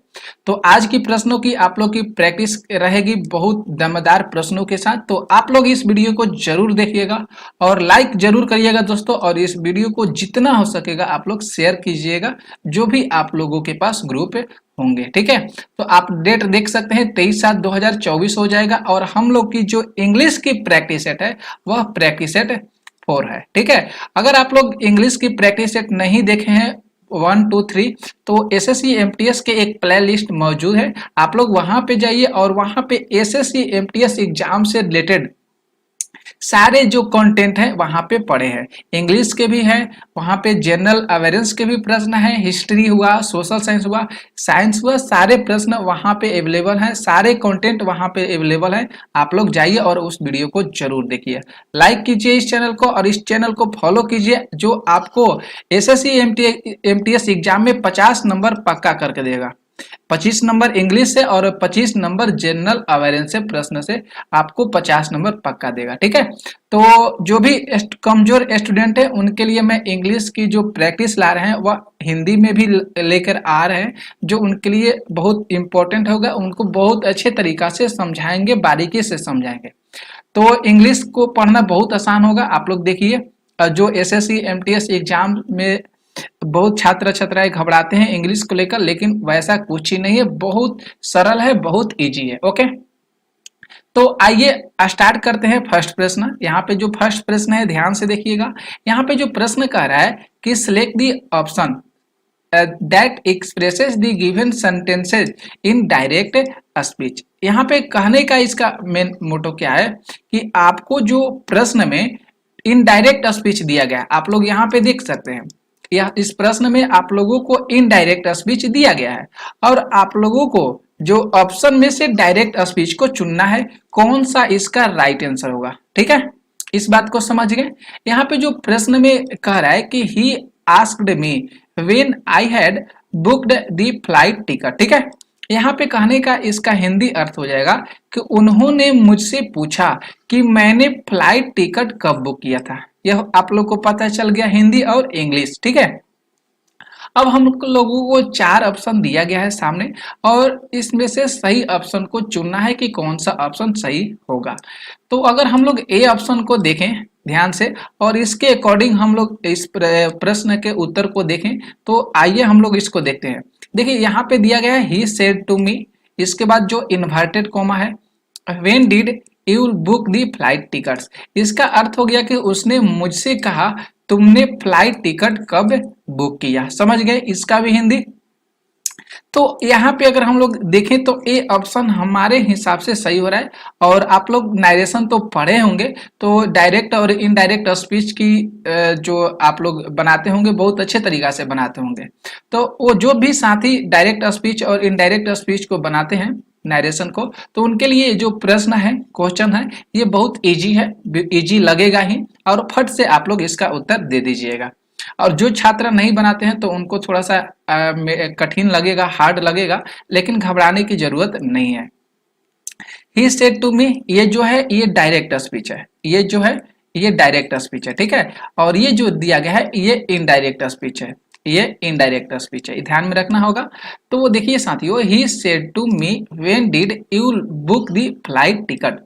तो आज की प्रश्नों की आप लोग की प्रैक्टिस रहेगी बहुत दमदार प्रश्नों के साथ। तो आप लोग इस वीडियो को जरूर देखिएगा और लाइक जरूर करिएगा दोस्तों, और इस वीडियो को जितना हो सकेगा आप लोग शेयर कीजिएगा, जो भी आप लोगों के पास ग्रुप होंगे। ठीक है, तो आप डेट देख सकते हैं 23/7/2024 हो जाएगा, और हम लोग की जो इंग्लिश की प्रैक्टिस सेट है वह प्रैक्टिस सेट 4 है। ठीक है, अगर आप लोग इंग्लिश की प्रैक्टिस सेट नहीं देखे हैं 1 2 3, तो एसएससी एमटीएस के एक प्ले लिस्ट मौजूद है, आप लोग वहां पे जाइए और वहां पे एसएससी एमटीएस एग्जाम से रिलेटेड सारे जो कंटेंट है वहां पे पड़े हैं। इंग्लिश के भी हैं, वहां पे जनरल अवेयरनेस के भी प्रश्न हैं, हिस्ट्री हुआ, सोशल साइंस हुआ, साइंस हुआ, सारे प्रश्न वहां पे अवेलेबल हैं, सारे कंटेंट वहां पे अवेलेबल है। आप लोग जाइए और उस वीडियो को जरूर देखिए, लाइक कीजिए इस चैनल को, और इस चैनल को फॉलो कीजिए, जो आपको एसएससी एमटीएस एग्जाम में 50 नंबर पक्का करके देगा। 25 नंबर इंग्लिश से और 25 नंबर जनरल अवेयरनेस से प्रश्न से आपको 50 नंबर पक्का देगा। ठीक है, तो जो भी कमजोर स्टूडेंट है उनके लिए मैं इंग्लिश की जो प्रैक्टिस ला रहे हैं वह हिंदी में भी लेकर आ रहे हैं, जो उनके लिए बहुत इंपॉर्टेंट होगा, उनको बहुत अच्छे तरीका से समझाएंगे, बारीकी से समझाएंगे। तो इंग्लिश को पढ़ना बहुत आसान होगा। आप लोग देखिए, जो एसएससी एमटीएस एग्जाम में बहुत छात्र छात्राएं घबराते हैं इंग्लिश को लेकर, लेकिन वैसा कुछ ही नहीं है, बहुत सरल है, बहुत इजी है। ओके, तो आइए स्टार्ट करते हैं फर्स्ट प्रश्न। यहाँ पे जो फर्स्ट प्रश्न है ध्यान से देखिएगा। यहाँ पे जो प्रश्न कह रहा है कि select the option that expresses the given sentences in direct speech. यहाँ पे कहने का इसका मेन मोटो क्या है कि आपको जो प्रश्न में इनडायरेक्ट स्पीच दिया गया, आप लोग यहाँ पे देख सकते हैं, यह इस प्रश्न में आप लोगों को इनडायरेक्ट स्पीच दिया गया है, और आप लोगों को जो ऑप्शन में से डायरेक्ट स्पीच को चुनना है, कौन सा इसका राइट आंसर होगा। ठीक है, इस बात को समझ गए। यहाँ पे जो प्रश्न में कह रहा है कि ही asked me when I had booked the flight ticket. ठीक है, यहाँ पे कहने का इसका हिंदी अर्थ हो जाएगा कि उन्होंने मुझसे पूछा कि मैंने फ्लाइट टिकट कब बुक किया था। यह आप लोग को पता चल गया हिंदी और इंग्लिश। ठीक है, अब हम लोगों को 4 ऑप्शन दिया गया है सामने, और इसमें से सही ऑप्शन को चुनना है कि कौन सा ऑप्शन सही होगा। तो अगर हम लोग ए ऑप्शन को देखें ध्यान से, और इसके अकॉर्डिंग हम लोग इस प्रश्न के उत्तर को देखें, तो आइए हम लोग इसको देखते हैं। देखिए यहाँ पे दिया गया है ही सेड टू मी, इसके बाद जो इन्वर्टेड कॉमा है, when did you book the flight tickets, इसका अर्थ हो गया कि उसने मुझसे कहा तुमने फ्लाइट टिकट कब बुक किया। समझ गए इसका भी हिंदी। तो यहाँ पे अगर हम लोग देखें तो ए ऑप्शन हमारे हिसाब से सही हो रहा है, और आप लोग नारेशन तो पढ़े होंगे, तो डायरेक्ट और इनडायरेक्ट स्पीच की जो आप लोग बनाते होंगे बहुत अच्छे तरीका से बनाते होंगे। तो वो जो भी साथी डायरेक्ट स्पीच और इनडायरेक्ट स्पीच को बनाते हैं नरेशन को, तो उनके लिए जो प्रश्न है, क्वेश्चन है, ये बहुत इजी है, इजी लगेगा ही, और फट से आप लोग इसका उत्तर दे दीजिएगा। और जो छात्र नहीं बनाते हैं तो उनको थोड़ा सा कठिन लगेगा, हार्ड लगेगा, लेकिन घबराने की जरूरत नहीं है। ही सेड टू मी, ये जो है ये डायरेक्ट स्पीच है, ये जो है ये डायरेक्ट स्पीच है, ठीक है। और ये जो दिया गया है ये इनडायरेक्ट स्पीच है, ये इनडायरेक्ट स्पीच है, ध्यान में रखना होगा। तो वो देखिए साथियों, he said to me when did you book the flight ticket.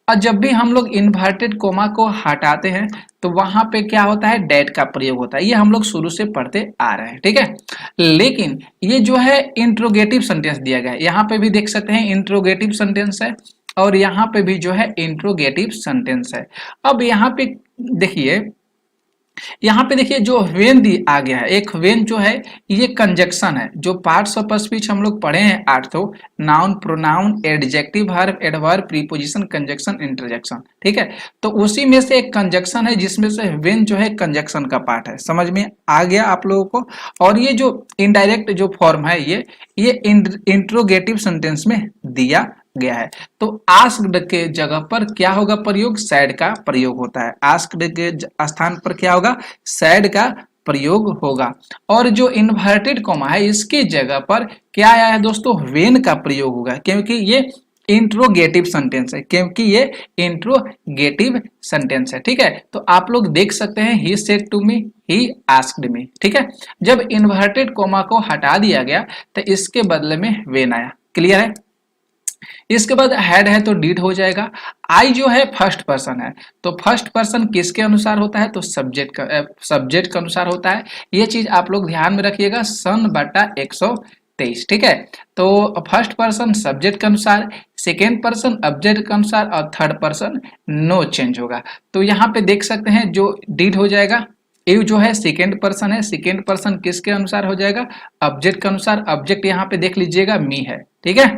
और जब भी हम लोग इन्वर्टेड कोमा को हटाते हैं तो वहां पे क्या होता है, डेट का प्रयोग होता है, ये हम लोग शुरू से पढ़ते आ रहे हैं, ठीक है। लेकिन ये जो है इंट्रोगेटिव सेंटेंस दिया गया है, यहाँ पे भी देख सकते हैं इंट्रोगेटिव सेंटेंस है, और यहाँ पे भी जो है इंट्रोगेटिव सेंटेंस है। अब यहाँ पे देखिए, यहाँ पे देखिए जो वेन दी आ गया है, एक वेन जो है ये कंजक्शन है, जो पार्ट्स ऑफ स्पीच हम लोग पढ़े हैं 8 तो, noun, pronoun, adjective, verb, adverb, preposition, conjunction, interjection, ठीक है। तो उसी में से एक कंजक्शन है जिसमें से वेन जो है कंजक्शन का पार्ट है, समझ में आ गया आप लोगों को। और ये जो इनडायरेक्ट जो फॉर्म है ये इंट्रोगेटिव सेंटेंस में दिया गया है। तो आस्क्ड के जगह पर क्या होगा प्रयोग, सैड का प्रयोग होता है, आस्क्ड के स्थान पर क्या होगा, सैड का प्रयोग होगा। और जो इन्वर्टेड कॉमा है इसकी जगह पर क्या आया है दोस्तों, वेन का प्रयोग होगा, क्योंकि ये इंट्रोगेटिव सेंटेंस है, क्योंकि ये इंट्रोगेटिव सेंटेंस है, ठीक है। तो आप लोग देख सकते हैं he said to me, he asked me, ठीक है। जब इन्वर्टेड कॉमा को हटा दिया गया तो इसके बदले में वेन आया, क्लियर है। इसके बाद हैड है तो डीड हो जाएगा। आई जो है फर्स्ट पर्सन है, तो फर्स्ट पर्सन किसके अनुसार होता है, तो सब्जेक्ट के अनुसार होता है। ये चीज आप लोग ध्यान में रखिएगा, सन बटा 123, ठीक है। तो फर्स्ट पर्सन सब्जेक्ट के अनुसार, सेकेंड पर्सन ऑब्जेक्ट के अनुसार, और थर्ड पर्सन नो चेंज होगा। तो यहाँ पे देख सकते हैं जो डीड हो जाएगा, यू जो है सेकेंड पर्सन है, सेकेंड पर्सन किसके अनुसार हो जाएगा, ऑब्जेक्ट के अनुसार। ऑब्जेक्ट यहाँ पे देख लीजिएगा मी है, ठीक है,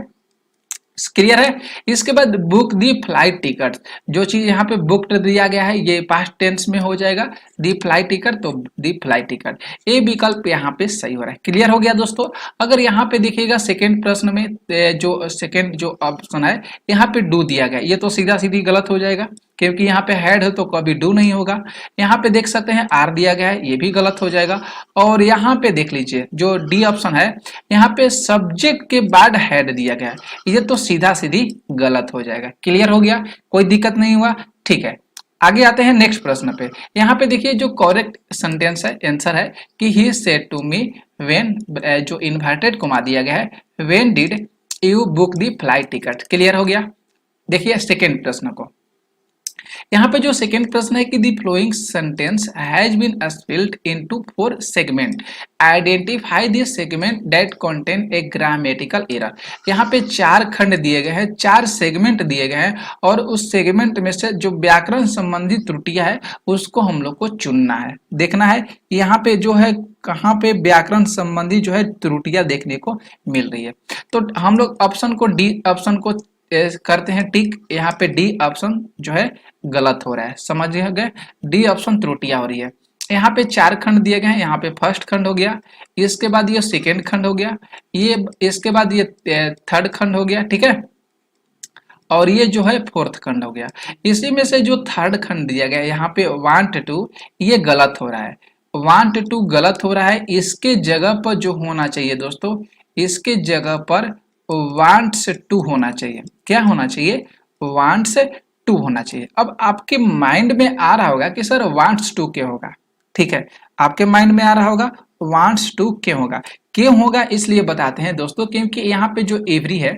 क्लियर है। इसके बाद बुक दी फ्लाइट टिकट, जो चीज यहाँ पे बुक्ड दिया गया है ये पास्ट टेंस में हो जाएगा, दी फ्लाइट टिकट, तो दी फ्लाइट टिकट, ये विकल्प यहाँ पे सही हो रहा है, क्लियर हो गया दोस्तों। अगर यहाँ पे देखिएगा सेकेंड प्रश्न में जो सेकेंड जो ऑप्शन है यहाँ पे डू दिया गया, ये तो सीधा सीधी गलत हो जाएगा, क्योंकि यहाँ पे हैड है तो कभी डू नहीं होगा। यहाँ पे देख सकते हैं आर दिया गया है, ये भी गलत हो जाएगा। और यहाँ पे देख लीजिए जो डी ऑप्शन है, यहाँ पे सब्जेक्ट के बाद हैड दिया गया है, ये तो सीधा सीधी गलत हो जाएगा, क्लियर हो गया, कोई दिक्कत नहीं हुआ, ठीक है। आगे आते हैं नेक्स्ट प्रश्न पे। यहाँ पे देखिए जो करेक्ट सेंटेंस है, आंसर है कि he said to me when, जो इन्वर्टेड कॉमा दिया गया है, when did you book the flight ticket, clear हो गया। देखिए सेकेंड प्रश्न को, यहाँ पे जो सेकेंड प्रश्न है कि the following sentence has been split into 4 segment, identify the segment that contain a grammatical error. यहाँ पे 4 खंड दिए गए हैं, 4 सेगमेंट दिए गए हैं, और उस सेगमेंट में से जो व्याकरण संबंधी त्रुटियां है उसको हम लोग को चुनना है, देखना है यहाँ पे जो है कहाँ पे व्याकरण संबंधी जो है त्रुटियां देखने को मिल रही है। तो हम लोग ऑप्शन को, डी ऑप्शन को करते हैं टिक, यहाँ पे डी ऑप्शन जो है गलत हो रहा है, समझ गए, डी ऑप्शन त्रुटियां हो रही है। यहाँ पे 4 खंड दिए गए हैं, यहाँ पे फर्स्ट खंड हो गया, इसके बाद ये सेकेंड खंड हो गया, ये इसके बाद ये थर्ड खंड हो गया, ठीक है, और ये जो है फोर्थ खंड हो गया। इसी में से जो थर्ड खंड दिया गया है यहाँ पे वांट टू, ये गलत हो रहा है, वांट टू गलत हो रहा है। इसके जगह पर जो होना चाहिए दोस्तों, इसके जगह पर वांट्स टू होना चाहिए, क्या होना चाहिए, वांट्स टू होना चाहिए। अब आपके माइंड में आ रहा होगा कि सर वांट्स टू क्यों होगा, ठीक है, आपके माइंड में आ रहा होगा वांट्स टू क्यों होगा, क्यों होगा इसलिए बताते हैं दोस्तों, क्योंकि यहाँ पे जो एवरी है,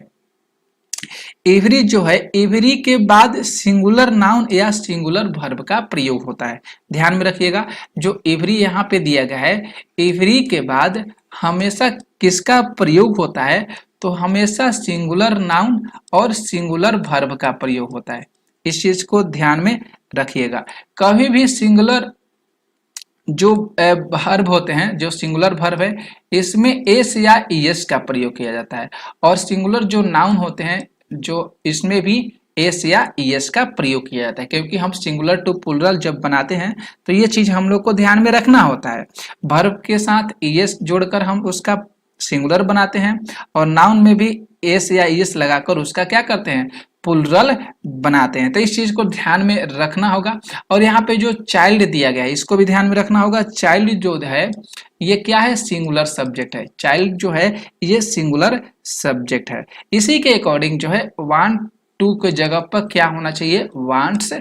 एवरी जो है, एवरी के बाद सिंगुलर नाउन या सिंगुलर वर्ब का प्रयोग होता है, ध्यान में रखिएगा। जो एवरी यहाँ पे दिया गया है, एवरी के बाद हमेशा किसका प्रयोग होता है, तो हमेशा सिंगुलर नाउन और सिंगुलर वर्ब का प्रयोग होता है, इस चीज को ध्यान में रखिएगा। कभी भी सिंगुलर जो वर्ब होते हैं, जो सिंगुलर वर्ब है, इसमें एस या ईएस का प्रयोग किया जाता है, और सिंगुलर जो नाउन होते हैं जो इसमें भी एस या ईएस का प्रयोग किया जाता है, क्योंकि हम सिंगुलर टू प्लुरल जब बनाते हैं तो ये चीज हम लोग को ध्यान में रखना होता है। वर्ब के साथ ईएस जोड़कर हम उसका सिंगुलर बनाते हैं, और नाउन में भी एस या ईएस लगाकर उसका क्या करते हैं, प्लुरल बनाते हैं। तो इस चीज को ध्यान में रखना होगा। और यहाँ पे जो चाइल्ड दिया गया है इसको भी ध्यान में रखना होगा। चाइल्ड जो है ये क्या है, सिंगुलर सब्जेक्ट है। चाइल्ड जो है ये सिंगुलर सब्जेक्ट है। इसी के अकॉर्डिंग जो है वांट टू के जगह पर क्या होना चाहिए, वांट्स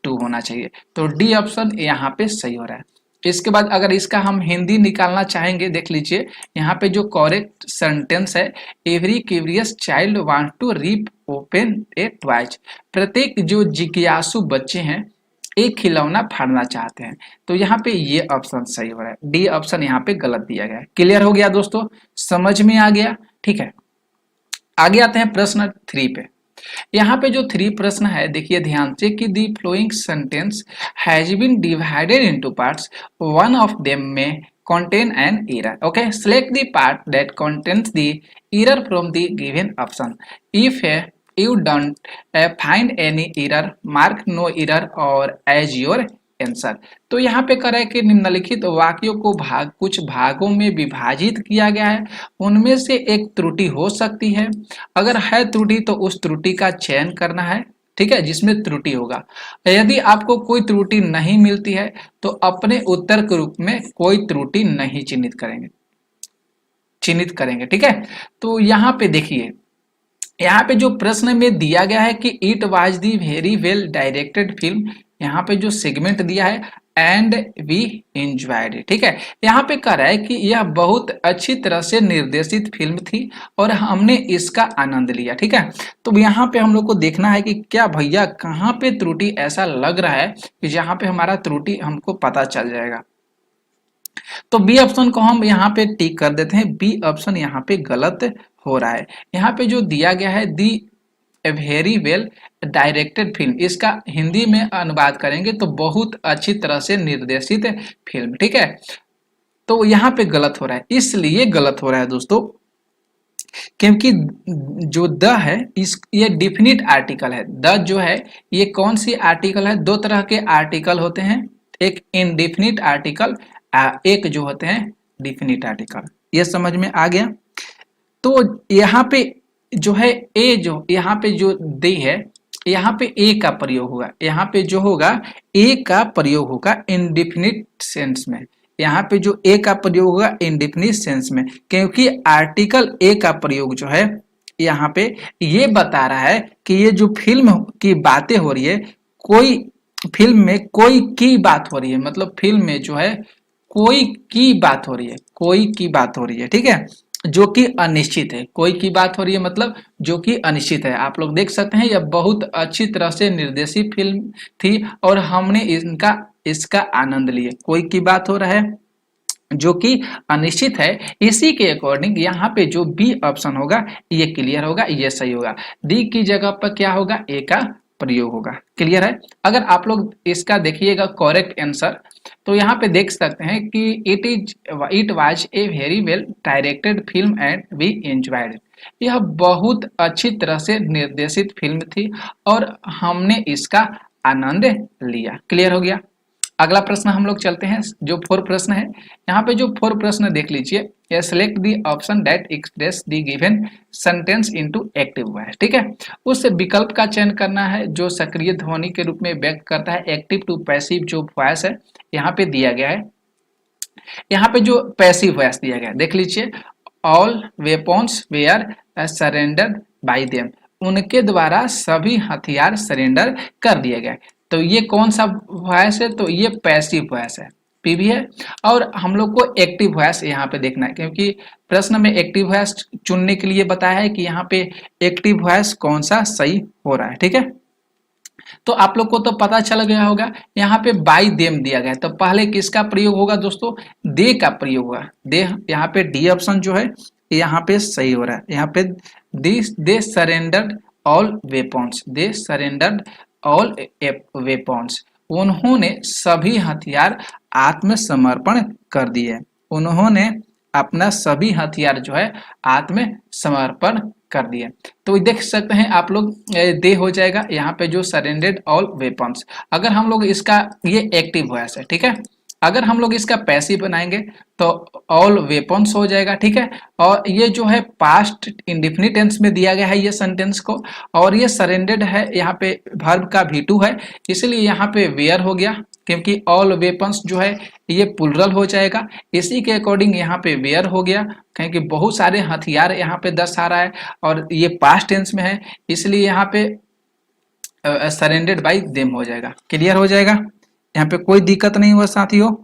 टू होना चाहिए। तो डी ऑप्शन यहाँ पे सही हो रहा है। इसके बाद अगर इसका हम हिंदी निकालना चाहेंगे, देख लीजिए यहाँ पे जो करेक्ट सेंटेंस है, every curious child want to rip open a toys. प्रत्येक जो जिज्ञासु बच्चे हैं एक खिलौना फाड़ना चाहते हैं। तो यहाँ पे ये ऑप्शन सही हो रहा है, डी ऑप्शन यहाँ पे गलत दिया गया है। क्लियर हो गया दोस्तों, समझ में आ गया, ठीक है। आगे आते हैं प्रश्न 3 पे। यहाँ पे जो 3 प्रश्न है देखिए ध्यान से कि the following sentence has been divided into parts, one of them may contain an error. Okay, select the part that contains the error from the given option. If you don't find any error, mark no error or as your answer. तो यहाँ पे कह रहा है कि निम्नलिखित वाक्यों को कुछ भागों में विभाजित किया गया है, उनमें से एक त्रुटि हो सकती है। अगर है त्रुटि तो उस त्रुटि का चयन करना है, ठीक है, जिसमें त्रुटि होगा। यदि आपको कोई त्रुटि नहीं मिलती है तो अपने उत्तर के रूप में कोई त्रुटि नहीं चिन्हित करेंगे, ठीक है। तो यहाँ पे देखिए, यहाँ पे जो प्रश्न में दिया गया है कि it was the very well directed film, यहाँ पे जो सेगमेंट दिया है एंड वी एंजॉयड इट, ठीक है। यहाँ पे कह रहा है कि यह बहुत अच्छी तरह से निर्देशित फिल्म थी और हमने इसका आनंद लिया, ठीक है। तो यहाँ पे हम लोग को देखना है कि क्या भैया कहाँ पे त्रुटि ऐसा लग रहा है कि जहाँ पे हमारा त्रुटि हमको पता चल जाएगा। तो बी ऑप्शन को हम यहाँ पे टिक कर देते हैं, बी ऑप्शन यहाँ पे गलत हो रहा है। यहाँ पे जो दिया गया है दी वेरी वेल डायरेक्टेड फिल्म, इसका हिंदी में अनुवाद करेंगे तो बहुत अच्छी तरह से निर्देशित फिल्म, ठीक है। तो यहाँ पे गलत हो रहा है, इसलिए गलत हो रहा है दोस्तों क्योंकि जो द है ये डिफिनिट आर्टिकल है। द जो है ये कौन सी आर्टिकल है, दो तरह के आर्टिकल होते हैं, एक इनडिफिनिट आर्टिकल, एक जो होते हैं डिफिनिट आर्टिकल। ये समझ में आ गया। तो यहाँ पे जो है ए, जो यहाँ पे जो दी है यहाँ पे ए का प्रयोग होगा, यहाँ पे जो होगा ए का प्रयोग होगा इनडिफिनिट सेंस में। यहाँ पे जो ए का प्रयोग होगा इनडिफिनिट सेंस में, क्योंकि आर्टिकल ए का प्रयोग जो है यहाँ पे ये बता रहा है कि ये जो फिल्म की बातें हो रही है, कोई फिल्म में कोई की बात हो रही है, मतलब फिल्म में जो है कोई की बात हो रही है, कोई की बात हो रही है, ठीक है, जो कि अनिश्चित है। कोई की बात हो रही है मतलब जो कि अनिश्चित है। आप लोग देख सकते हैं यह बहुत अच्छी तरह से निर्देशित फिल्म थी और हमने इसका आनंद लिए। कोई की बात हो रहा है जो कि अनिश्चित है, इसी के अकॉर्डिंग यहाँ पे जो बी ऑप्शन होगा ये क्लियर होगा, ये सही होगा। डी की जगह पर क्या होगा, ए का प्रयोग होगा। क्लियर है। अगर आप लोग इसका देखिएगा करेक्ट आंसर, तो यहाँ पे देख सकते हैं कि it was a very well directed film and we enjoyed it. यह बहुत अच्छी तरह से निर्देशित फिल्म थी और हमने इसका आनंद लिया। क्लियर हो गया। अगला प्रश्न हम लोग चलते हैं, जो 4 प्रश्न है। यहाँ पे जो 4 प्रश्न देख लीजिए, select the option that express the given sentence into active voice, ठीक है। उस विकल्प का चयन करना है जो सक्रिय ध्वनि के रूप में व्यक्त करता है एक्टिव टू पैसिव जो वॉइस है यहाँ पे दिया गया है। यहाँ पे जो पैसिव वॉइस दिया गया है देख लीजिए, all weapons were surrendered by them, उनके द्वारा सभी हथियार सरेंडर कर दिए गए। तो ये कौन सा वॉइस है, तो ये पैसिव वॉइस है, पीवी है। और हम लोग को एक्टिव वॉइस यहाँ पे देखना है, क्योंकि प्रश्न में एक्टिव वॉइस चुनने के लिए बताया है कि यहाँ पे एक्टिव वॉइस कौन सा सही हो रहा है, ठीक है। तो आप लोग को तो पता चल गया होगा, यहाँ पे बाय देम दिया गया है, तो पहले किसका प्रयोग होगा दोस्तों, दे का प्रयोग होगा। दे, यहाँ पे डी ऑप्शन जो है यहाँ पे सही हो रहा है। यहाँ पे दे सरेंडर्ड ऑल वेपन्स, दे सरेंडर्ड ऑल वेपन्स, उन्होंने सभी हथियार आत्मसमर्पण कर दिए। उन्होंने अपना सभी हथियार जो है आत्मसमर्पण कर दिए। तो देख सकते हैं आप लोग दे हो जाएगा यहाँ पे जो सरेंडर्ड ऑल वेपन्स। अगर हम लोग इसका ये एक्टिव वॉइस है, ठीक है, अगर हम लोग इसका पैसिव बनाएंगे तो ऑल वेपन्स हो जाएगा, ठीक है। और ये जो है पास्ट इंडेफिनिट टेंस में दिया गया है ये सेंटेंस को, और ये सरेंडेड है, यहाँ पे वर्ब का V2 है, इसलिए यहाँ पे वेयर हो गया, क्योंकि ऑल वेपन्स जो है ये प्लुरल हो जाएगा, इसी के अकॉर्डिंग यहाँ पे वेयर हो गया, क्योंकि बहुत सारे हथियार यहाँ पे दर्शा रहा है और ये पास्ट टेंस में है, इसलिए यहाँ पे सरेंडेड बाई देम हो जाएगा। क्लियर हो जाएगा, यहाँ पे कोई दिक्कत नहीं हुआ साथियों,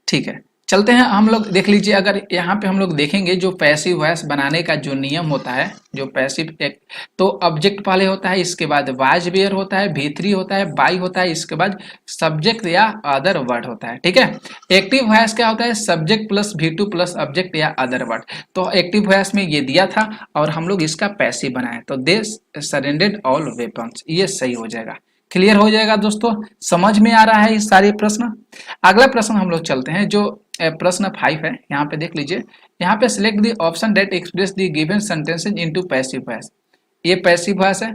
ठीक है। चलते हैं हम लोग, देख लीजिए अगर यहाँ पे हम लोग देखेंगे जो पैसिव वॉइस बनाने का जो नियम होता है, जो पैसिव एक तो ऑब्जेक्ट पहले होता है, इसके बाद वाज वेयर होता है, V3 होता है, बाई होता है, इसके बाद सब्जेक्ट या अदर वर्ड होता है, ठीक है। एक्टिव वॉइस क्या होता है, subject plus V2 plus object या अदर वर्ड। तो एक्टिव वॉइस में ये दिया था और हम लोग इसका पैसिव बनाए, तो दे सरेंडेड ऑल वेपन्स, ये सही हो जाएगा। क्लियर हो जाएगा दोस्तों, समझ में आ रहा है ये सारे प्रश्न। अगला प्रश्न हम लोग चलते हैं, जो प्रश्न 5 है, यहाँ पे देख लीजिए, यहाँ पे select the option that express the given sentences into passive voice. ये पैसिव वॉइस है,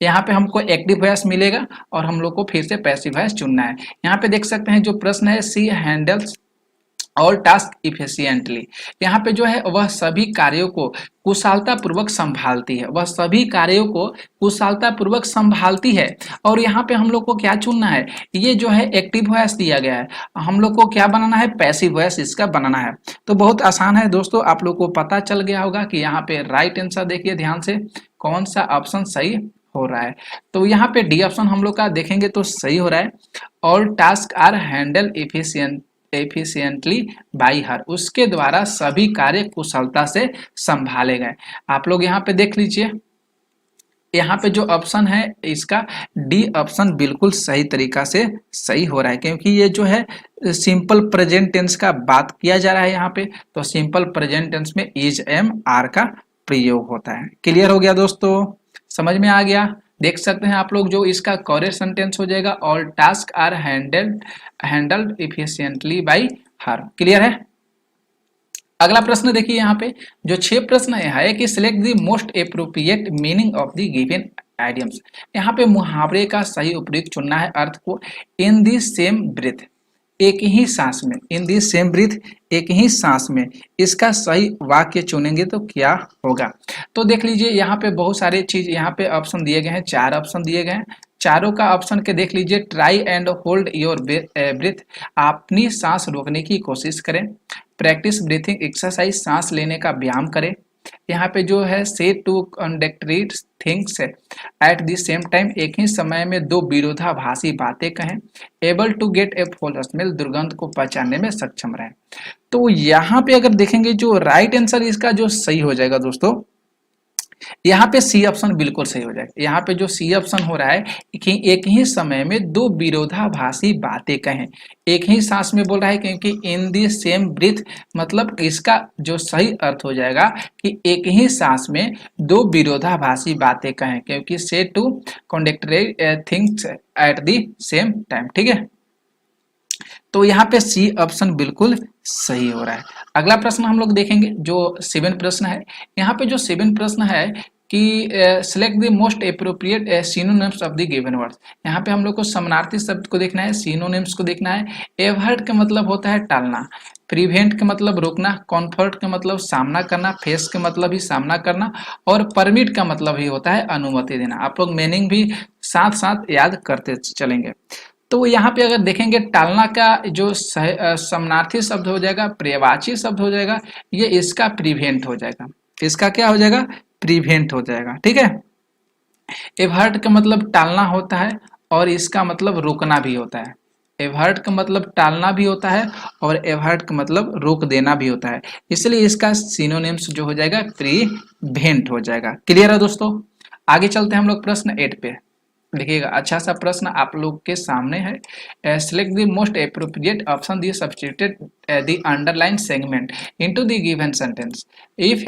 यहाँ पे हमको एक्टिव वॉइस मिलेगा और हम लोग को फिर से पैसिव वॉइस चुनना है। यहाँ पे देख सकते हैं जो प्रश्न है, सी हैंडल्स ऑल टास्क इफिशिएंटली, यहाँ पे जो है वह सभी कार्यों को कुशलता पूर्वक संभालती है, वह सभी कार्यों को कुशलता पूर्वक संभालती है। और यहाँ पे हम लोग को क्या चुनना है, ये जो है एक्टिव वॉइस दिया गया है, हम लोग को क्या बनाना है, पैसिव वॉइस इसका बनाना है। तो बहुत आसान है दोस्तों, आप लोग को पता चल गया होगा कि यहाँ पे राइट आंसर देखिए ध्यान से, कौन सा ऑप्शन सही हो रहा है। तो यहाँ पे डी ऑप्शन हम लोग का देखेंगे तो सही हो रहा है, all task are handle efficiently by her, उसके द्वारा सभी कार्य कुशलता से संभाले गए। आप लोग यहाँ पे देख लीजिए, यहाँ पे जो ऑप्शन है इसका डी ऑप्शन बिल्कुल सही तरीका से सही हो रहा है, क्योंकि ये जो है सिंपल प्रेजेंट टेंस का बात किया जा रहा है यहाँ पे, तो सिंपल प्रेजेंट टेंस में इज एम आर का प्रयोग होता है। क्लियर हो गया दोस्तों, समझ में आ गया। देख सकते हैं आप लोग, जो इसका करेक्ट सेंटेंस हो जाएगा, all task are handled efficiently by her. Clear है। अगला प्रश्न देखिए, यहाँ पे जो 6 प्रश्न है कि select the most appropriate meaning of the given idioms. यहाँ पे मुहावरे का सही उपयुक्त चुनना है अर्थ को, इन द सेम ब्रेथ, एक ही सांस में, इन दी सेम ब्रीथ, एक ही सांस में, इसका सही वाक्य चुनेंगे तो क्या होगा। तो देख लीजिए यहाँ पे बहुत सारे चीज, यहाँ पे ऑप्शन दिए गए हैं, 4 ऑप्शन दिए गए हैं, चारों का ऑप्शन के देख लीजिए, try and hold your breathe, अपनी सांस रोकने की कोशिश करें, प्रैक्टिस ब्रीथिंग एक्सरसाइज, सांस लेने का व्यायाम करें। यहाँ पे जो है say two contradictory things at the same time, एक ही समय में 2 विरोधाभासी बातें कहें, able to get a foul smell, दुर्गंध को पहचानने में सक्षम रहें। तो यहाँ पे अगर देखेंगे जो राइट आंसर इसका जो सही हो जाएगा दोस्तों, यहाँ पे सी ऑप्शन बिल्कुल सही हो जाएगा। यहाँ पे जो सी ऑप्शन हो रहा है कि एक ही समय में 2 विरोधाभासी बातें कहें, एक ही सांस में बोल रहा है, क्योंकि इन दी सेम ब्रीथ, मतलब इसका जो सही अर्थ हो जाएगा कि एक ही सांस में 2 विरोधाभासी बातें कहें, क्योंकि say two contradictory things at the same time. ठीक है, तो यहाँ पे सी ऑप्शन बिल्कुल सही हो रहा है। अगला प्रश्न हम लोग देखेंगे जो 7 प्रश्न है। यहाँ पे जो 7 प्रश्न है कि select the most appropriate synonyms of the given words. यहाँ पे हम लोग को समानार्थी शब्द को देखना है, सिनोनिम्स को देखना है। एवॉइड का मतलब होता है टालना, प्रिवेंट का मतलब रोकना, कॉम्फर्ट का मतलब सामना करना, फेस का मतलब ही सामना करना, और परमिट का मतलब ही होता है अनुमति देना। आप लोग मीनिंग भी साथ साथ याद करते चलेंगे। तो यहाँ पे अगर देखेंगे, टालना का जो समानार्थी शब्द हो जाएगा, पर्यायवाची शब्द हो जाएगा, ये इसका प्रिवेंट हो जाएगा। इसका क्या हो जाएगा, प्रिवेंट हो जाएगा। ठीक है, एवर्ट का मतलब टालना होता है और इसका मतलब रोकना भी होता है। एवर्ट का मतलब टालना भी होता है और एवर्ट का मतलब रोक देना भी होता है, इसलिए इसका सिनोनिम्स जो हो जाएगा प्रिवेंट हो जाएगा। क्लियर है दोस्तों। आगे चलते हैं हम लोग प्रश्न 8 पे। देखिएगा, अच्छा सा प्रश्न आप लोग के सामने है। Select the most appropriate option, the substituted the underline segment into the given sentence. If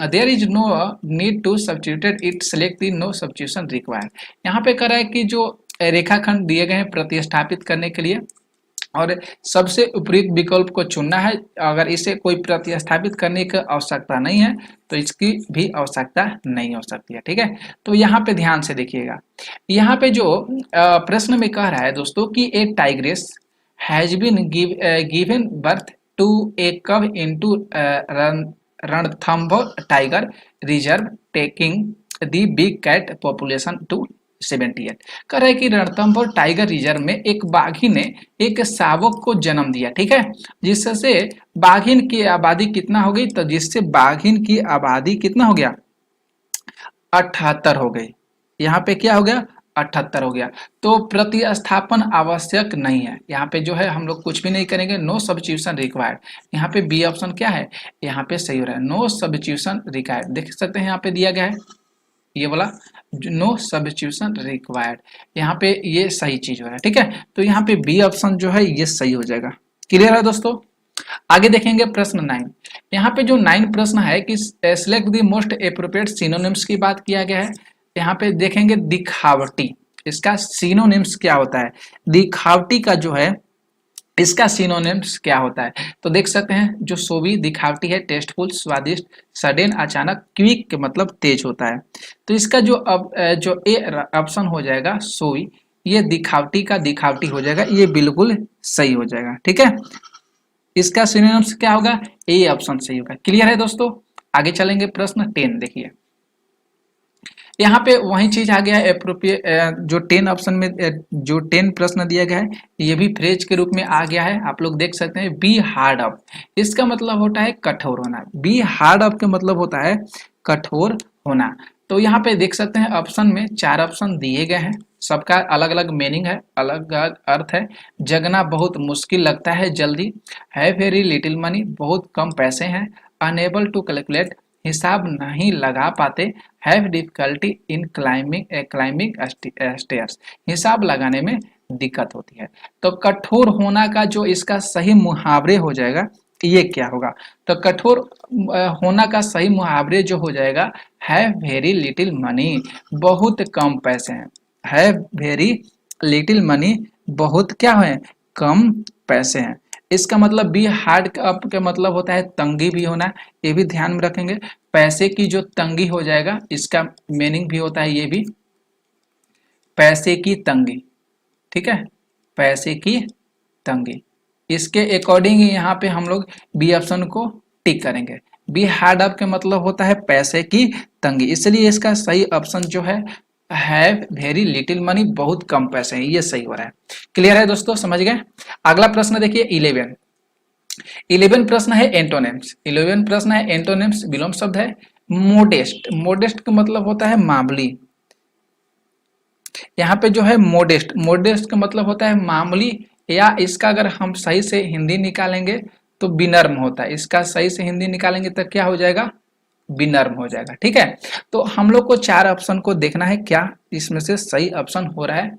there is no need to substitute it, select the no substitution required. यहाँ पे कह रहा है कि जो रेखाखंड दिए गए हैं प्रतिस्थापित करने के लिए, और सबसे उपयुक्त विकल्प को चुनना है। अगर इसे कोई प्रतिस्थापित करने की आवश्यकता नहीं है तो इसकी भी आवश्यकता नहीं हो सकती है। ठीक है, तो यहाँ पे ध्यान से देखिएगा, यहाँ पे जो प्रश्न में कह रहा है दोस्तों कि a tigress has been given birth to a cub into Ranthambore tiger reserve taking the big cat population to 78। कह रहा है कि रणथंभौर टाइगर रिजर्व में एक बाघिन ने एक शावक को जन्म दिया। ठीक है, जिससे बाघिन की आबादी कितना हो गई, तो जिससे बाघिन की आबादी कितना हो गया, 78 हो गई। यहाँ पे क्या हो गया, 78 हो गया। तो प्रतिस्थापन आवश्यक नहीं है, यहाँ पे जो है हम लोग कुछ भी नहीं करेंगे, नो सब्स्टिट्यूशन रिक्वायर्ड। यहाँ पे बी ऑप्शन क्या है, यहाँ पे सही हो रहा है, नो सब्स्टिट्यूशन रिक्वायर्ड। देख सकते हैं यहाँ पे दिया गया है ये वाला, नो सब्स्टिट्यूशन रिक्वायर्ड, यहाँ पे ये सही चीज हो रहा है। ठीक है, तो यहाँ पे बी ऑप्शन जो है ये सही हो जाएगा। क्लियर है दोस्तों। आगे देखेंगे प्रश्न 9। यहाँ पे जो 9 प्रश्न है कि select the most appropriate synonyms की बात किया गया है। यहाँ पे देखेंगे दिखावटी, इसका सिनोनिम्स क्या होता है, दिखावटी का जो है इसका सिनोनिम्स क्या होता है, तो देख सकते हैं जो सोवी दिखावटी है, टेस्टफुल स्वादिष्ट, सडन अचानक, क्विक के मतलब तेज होता है। तो इसका जो अब जो ए ऑप्शन हो जाएगा सोवी, ये दिखावटी का दिखावटी हो जाएगा, ये बिल्कुल सही हो जाएगा। ठीक है, इसका सिनोनिम्स क्या होगा, ए ऑप्शन सही होगा। क्लियर है दोस्तों। आगे चलेंगे प्रश्न 10 देखिए, यहाँ पे वही चीज आ गया है एप्रोप्रिएट, जो 10 ऑप्शन में जो 10 प्रश्न दिया गया है ये भी फ्रेज के रूप में आ गया है। आप लोग देख सकते हैं बी हार्ड अप, इसका मतलब होता है कठोर होना। बी हार्ड अप का मतलब होता है कठोर होना। तो यहाँ पे देख सकते हैं ऑप्शन में 4 ऑप्शन दिए गए हैं, सबका अलग अलग मीनिंग है, अलग अलग अर्थ है। जगना बहुत मुश्किल लगता है जल्दी, है वेरी लिटिल मनी, बहुत कम पैसे हैं, अनेबल टू कैलकुलेट, हिसाब नहीं लगा पाते, have difficulty in climbing stairs, हिसाब लगाने में दिक्कत होती है। तो कठोर होना का जो इसका सही मुहावरे हो जाएगा ये क्या होगा, तो कठोर होना का सही मुहावरे जो हो जाएगा हैव वेरी लिटिल मनी, बहुत कम पैसे हैं। हैव वेरी लिटिल मनी, बहुत क्या है, कम पैसे हैं। इसका मतलब बी हार्ड अप का मतलब होता है तंगी भी होना, ये भी ध्यान में रखेंगे। पैसे की जो तंगी हो जाएगा इसका मीनिंग भी होता है ये भी, पैसे की तंगी। ठीक है, पैसे की तंगी, इसके अकॉर्डिंग यहाँ पे हम लोग बी ऑप्शन को टिक करेंगे। बी हार्ड अप का मतलब होता है पैसे की तंगी, इसलिए इसका सही ऑप्शन जो है हैव वेरी लिटिल मनी, बहुत कम पैसे हैं, ये सही हो रहा है। क्लियर है दोस्तों, समझ गए। अगला प्रश्न देखिए 11 प्रश्न है एंटोनिम्स। 11 प्रश्न है एंटोनिम्स, विलोम शब्द है मोडेस्ट। मोडेस्ट का मतलब होता है मामूली, यहाँ पे जो है मोडेस्ट, मोडेस्ट का मतलब होता है मामूली, या इसका अगर हम सही से हिंदी निकालेंगे तो विनम्र होता है, इसका सही से हिंदी निकालेंगे तो क्या हो जाएगा, विनम्र हो जाएगा। ठीक है, तो हम लोग को 4 ऑप्शन को देखना है क्या इसमें से सही ऑप्शन हो रहा है।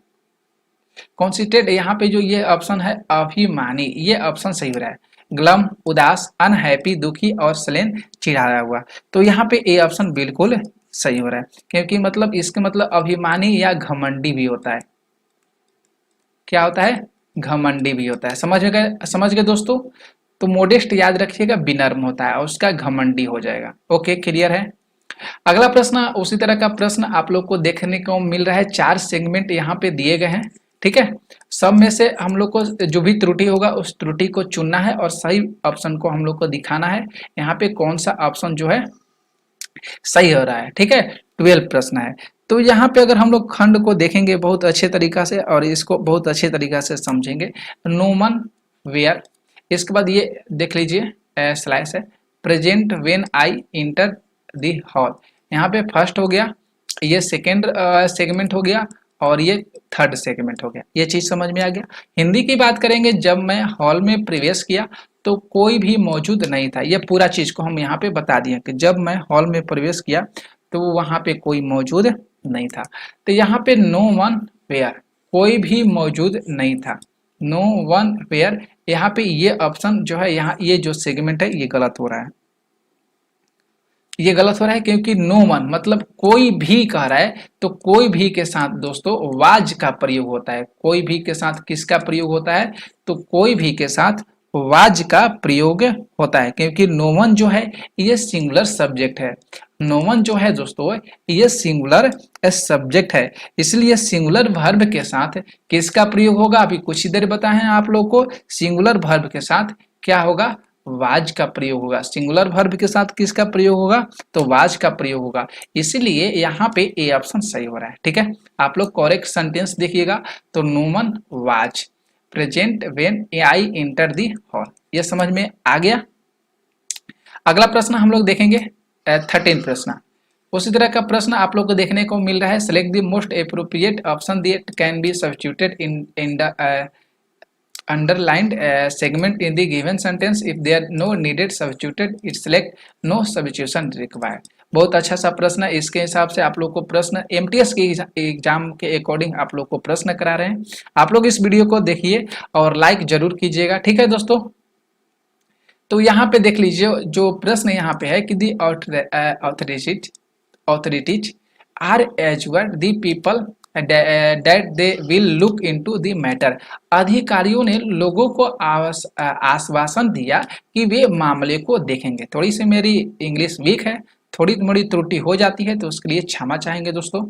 कॉन्सिस्टेंट, यहाँ पे जो ये ऑप्शन है अभिमानी, ये ऑप्शन सही हो रहा है। ग्लम उदास, अनहैप्पी दुखी, और स्लेन चिढ़ाया हुआ, तो यहाँ पे ए ऑप्शन बिल्कुल सही हो रहा है, क्योंकि मतलब इसके मतलब अभिमानी या घमंडी भी होता है। क्या होता है, घमंडी भी होता है। समझ गए दोस्तों। तो मोडेस्ट याद रखिएगा विनम्र होता है और उसका घमंडी हो जाएगा। ओके, क्लियर है। अगला प्रश्न उसी तरह का प्रश्न आप लोग को देखने को मिल रहा है, 4 सेगमेंट यहाँ पे दिए गए हैं। ठीक है, सब में से हम लोग को जो भी त्रुटि होगा उस त्रुटि को चुनना है और सही ऑप्शन को हम लोग को दिखाना है। यहाँ पे कौन सा ऑप्शन जो है सही हो रहा है। ठीक है, 12 प्रश्न है। तो यहाँ पे अगर हम लोग खंड को देखेंगे बहुत अच्छे तरीका से और इसको बहुत अच्छे तरीका से समझेंगे, नोमन वेयर, इसके बाद ये देख लीजिए स्लाइस है, present when I inter the hall, यहाँ पे फर्स्ट हो गया, ये सेकेंड सेगमेंट हो गया और ये थर्ड सेगमेंट हो गया। ये चीज समझ में आ गया। हिंदी की बात करेंगे, जब मैं हॉल में प्रवेश किया तो कोई भी मौजूद नहीं था, ये पूरा चीज को हम यहाँ पे बता दिए कि जब मैं हॉल में प्रवेश किया तो वहां पे कोई मौजूद नहीं था। तो यहाँ पे नो वन वेयर, कोई भी मौजूद नहीं था, नो वन वेयर, यहाँ पे ये ऑप्शन जो है, यहाँ ये जो सेगमेंट है ये गलत हो रहा है। ये गलत हो रहा है क्योंकि नो वन मतलब कोई भी कह रहा है, तो कोई भी के साथ दोस्तों वाज का प्रयोग होता है। कोई भी के साथ किसका प्रयोग होता है, तो कोई भी के साथ वाज का प्रयोग होता है, क्योंकि नो वन जो है ये सिंगुलर सब्जेक्ट है। नो वन जो है दोस्तों ये सिंगुलर सब्जेक्ट है, इसलिए सिंगुलर वर्ब के साथ किसका प्रयोग होगा, अभी कुछ ही देर बताए हैं आप लोग को। सिंगुलर वर्ब के साथ क्या होगा, वाज का प्रयोग होगा। सिंगुलर वर्ब के साथ किसका प्रयोग होगा, तो वाज का प्रयोग होगा। इसीलिए यहाँ पे ए ऑप्शन सही हो रहा है। ठीक है, आप लोग करेक्ट सेंटेंस देखिएगा, तो no man was present when I enter the hall. ये समझ में आ गया। अगला प्रश्न हम लोग देखेंगे 13 प्रश्न। उसी तरह का प्रश्न आप लोग को देखने को मिल रहा है। Select the most appropriate option that can be substituted in the underlined segment in the given sentence. If there no needed substituted, it select no substitution required. बहुत अच्छा सा प्रश्न है। इसके हिसाब से आप लोग को प्रश्न एमटीएस के एग्जाम के अकॉर्डिंग आप लोग को प्रश्न करा रहे हैं। आप लोग इस वीडियो को देखिए और लाइक जरूर कीजिएगा। ठीक है दोस्तों, तो यहाँ पे देख लीजिए जो प्रश्न यहाँ पे है कि दी authorities are assured the people that they will look into the matter. अधिकारियों ने लोगों को आश्वासन दिया कि वे मामले को देखेंगे। थोड़ी सी मेरी इंग्लिश वीक है, थोड़ी मोड़ी त्रुटि हो जाती है, तो उसके लिए क्षमा चाहेंगे दोस्तों।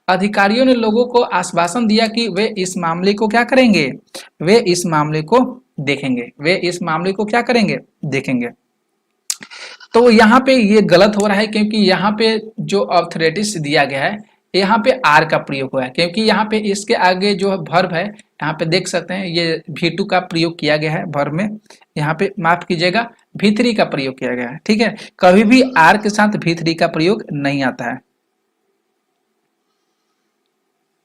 अधिकारियों ने लोगों को आश्वासन दिया कि वे इस मामले को क्या करेंगे, वे इस मामले को देखेंगे। वे इस मामले को क्या करेंगे, देखेंगे। तो यहाँ पे ये गलत हो रहा है क्योंकि यहाँ पे जो अथॉरिटीज दिया गया है यहाँ पे आर का प्रयोग हुआ है, क्योंकि यहाँ पे इसके आगे जो वर्ब है यहाँ पे देख सकते हैं ये V2 का प्रयोग किया गया है वर्ब में। यहाँ पे माफ कीजिएगा V3 का प्रयोग किया गया है। ठीक है, कभी भी आर के साथ V3 का प्रयोग नहीं आता है।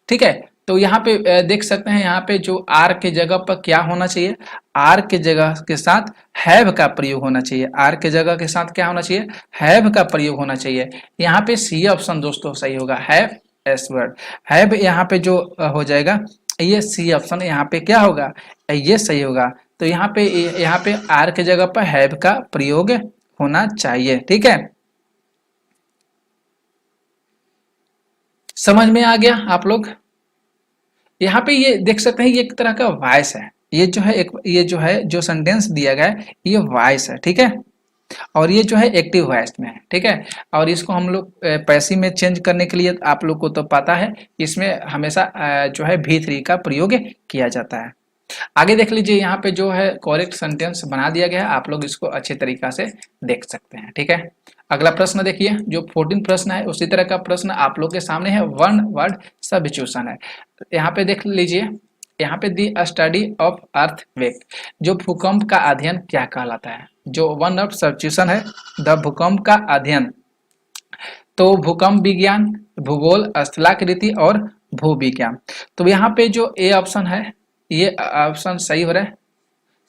ठीक है, तो यहाँ पे देख सकते हैं यहाँ पे जो आर के जगह पर क्या होना चाहिए, आर के जगह के साथ हैव का प्रयोग होना चाहिए। आर के जगह के साथ क्या होना चाहिए, हैव का प्रयोग होना चाहिए। यहाँ पे सी ऑप्शन दोस्तों सही होगा, हैव एस वर्ड। हैव यहाँ पे जो हो जाएगा ये सी ऑप्शन यहाँ पे क्या होगा, ये सही होगा। तो यहाँ पे आर के जगह पर हैव का प्रयोग होना चाहिए। ठीक है, समझ में आ गया आप लोग। यहाँ पे ये देख सकते हैं ये एक तरह का वॉइस है। ये जो है जो सेंटेंस दिया गया है ये वॉइस है। ठीक है, और ये जो है एक्टिव वॉइस में है। ठीक है, और इसको हम लोग पैसिव में चेंज करने के लिए आप लोग को तो पता है इसमें हमेशा जो है V3 का प्रयोग किया जाता है। आगे देख लीजिए यहाँ पे जो है करेक्ट सेंटेंस बना दिया गया है, आप लोग इसको अच्छे तरीका से देख सकते हैं। ठीक है, अगला प्रश्न देखिए जो 14 प्रश्न है उसी तरह का प्रश्न आप लोग के सामने है। वन वर्ड सब्स्टिट्यूशन है। यहाँ पे देख लीजिए, यहाँ पे दी स्टडी ऑफ अर्थक्वेक, जो भूकंप का अध्ययन क्या कहलाता है। जो वन वर्ड सब्स्टिट्यूशन है द भूकंप का अध्ययन, तो भूकंप विज्ञान, भूगोल, स्थलाकृति और भूविज्ञान। तो यहाँ पे जो ए ऑप्शन है ये ऑप्शन सही हो रहा है,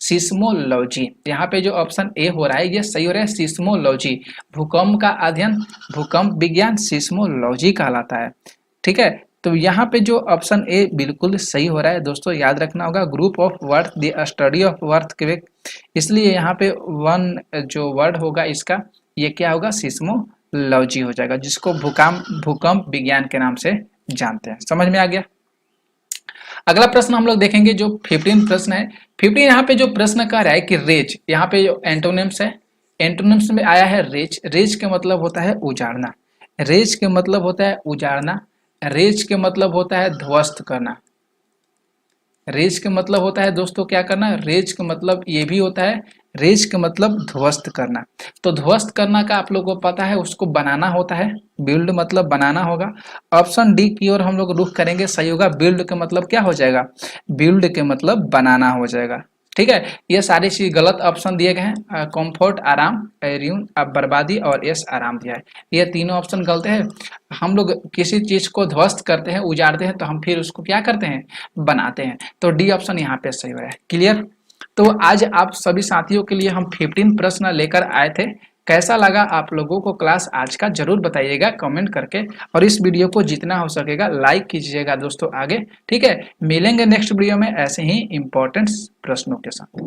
सिस्मोलॉजी। यहाँ पे जो ऑप्शन ए हो रहा है ये सही हो रहा है, सिस्मोलॉजी। भूकंप का अध्ययन, भूकंप विज्ञान, सिस्मोलॉजी कहलाता है। ठीक है, तो यहाँ पे जो ऑप्शन ए बिल्कुल सही हो रहा है दोस्तों, याद रखना होगा group of word the study of earthquake. इसलिए यहाँ पे वन जो वर्ड होगा इसका ये क्या होगा, सिस्मोलॉजी हो जाएगा, जिसको भूकंप विज्ञान के नाम से जानते हैं। समझ में आ गया। अगला प्रश्न हम लोग देखेंगे जो 15 प्रश्न है। 15 यहाँ पे जो प्रश्न कह रहा है कि रेज, यहाँ पे जो एंटोनिम्स है, एंटोनिम्स में आया है रेज। रेज के मतलब होता है उजाड़ना, रेज के मतलब होता है उजाड़ना, रेज के मतलब होता है ध्वस्त करना। रेज के मतलब होता है दोस्तों क्या करना, रेज का मतलब ये भी होता है, रेज का मतलब ध्वस्त करना। तो ध्वस्त करना का आप लोगों को पता है, उसको बनाना होता है, बिल्ड मतलब बनाना होगा। ऑप्शन डी की ओर हम लोग रुख करेंगे, सही होगा। बिल्ड का मतलब क्या हो जाएगा, बिल्ड के मतलब बनाना हो जाएगा। ठीक है, ये सारी चीज गलत ऑप्शन दिए गए हैं। कंफर्ट आराम, र्यून बर्बादी और यस आराम दिया है, ये तीनों ऑप्शन गलत है। हम लोग किसी चीज को ध्वस्त करते हैं, उजाड़ते हैं, तो हम फिर उसको क्या करते हैं, बनाते हैं। तो डी ऑप्शन यहाँ पे सही हो रहा है। क्लियर। तो आज आप सभी साथियों के लिए हम 15 प्रश्न लेकर आए थे। कैसा लगा आप लोगों को क्लास आज का, जरूर बताइएगा कमेंट करके, और इस वीडियो को जितना हो सकेगा लाइक कीजिएगा दोस्तों आगे। ठीक है, मिलेंगे नेक्स्ट वीडियो में ऐसे ही इंपॉर्टेंट प्रश्नों के साथ।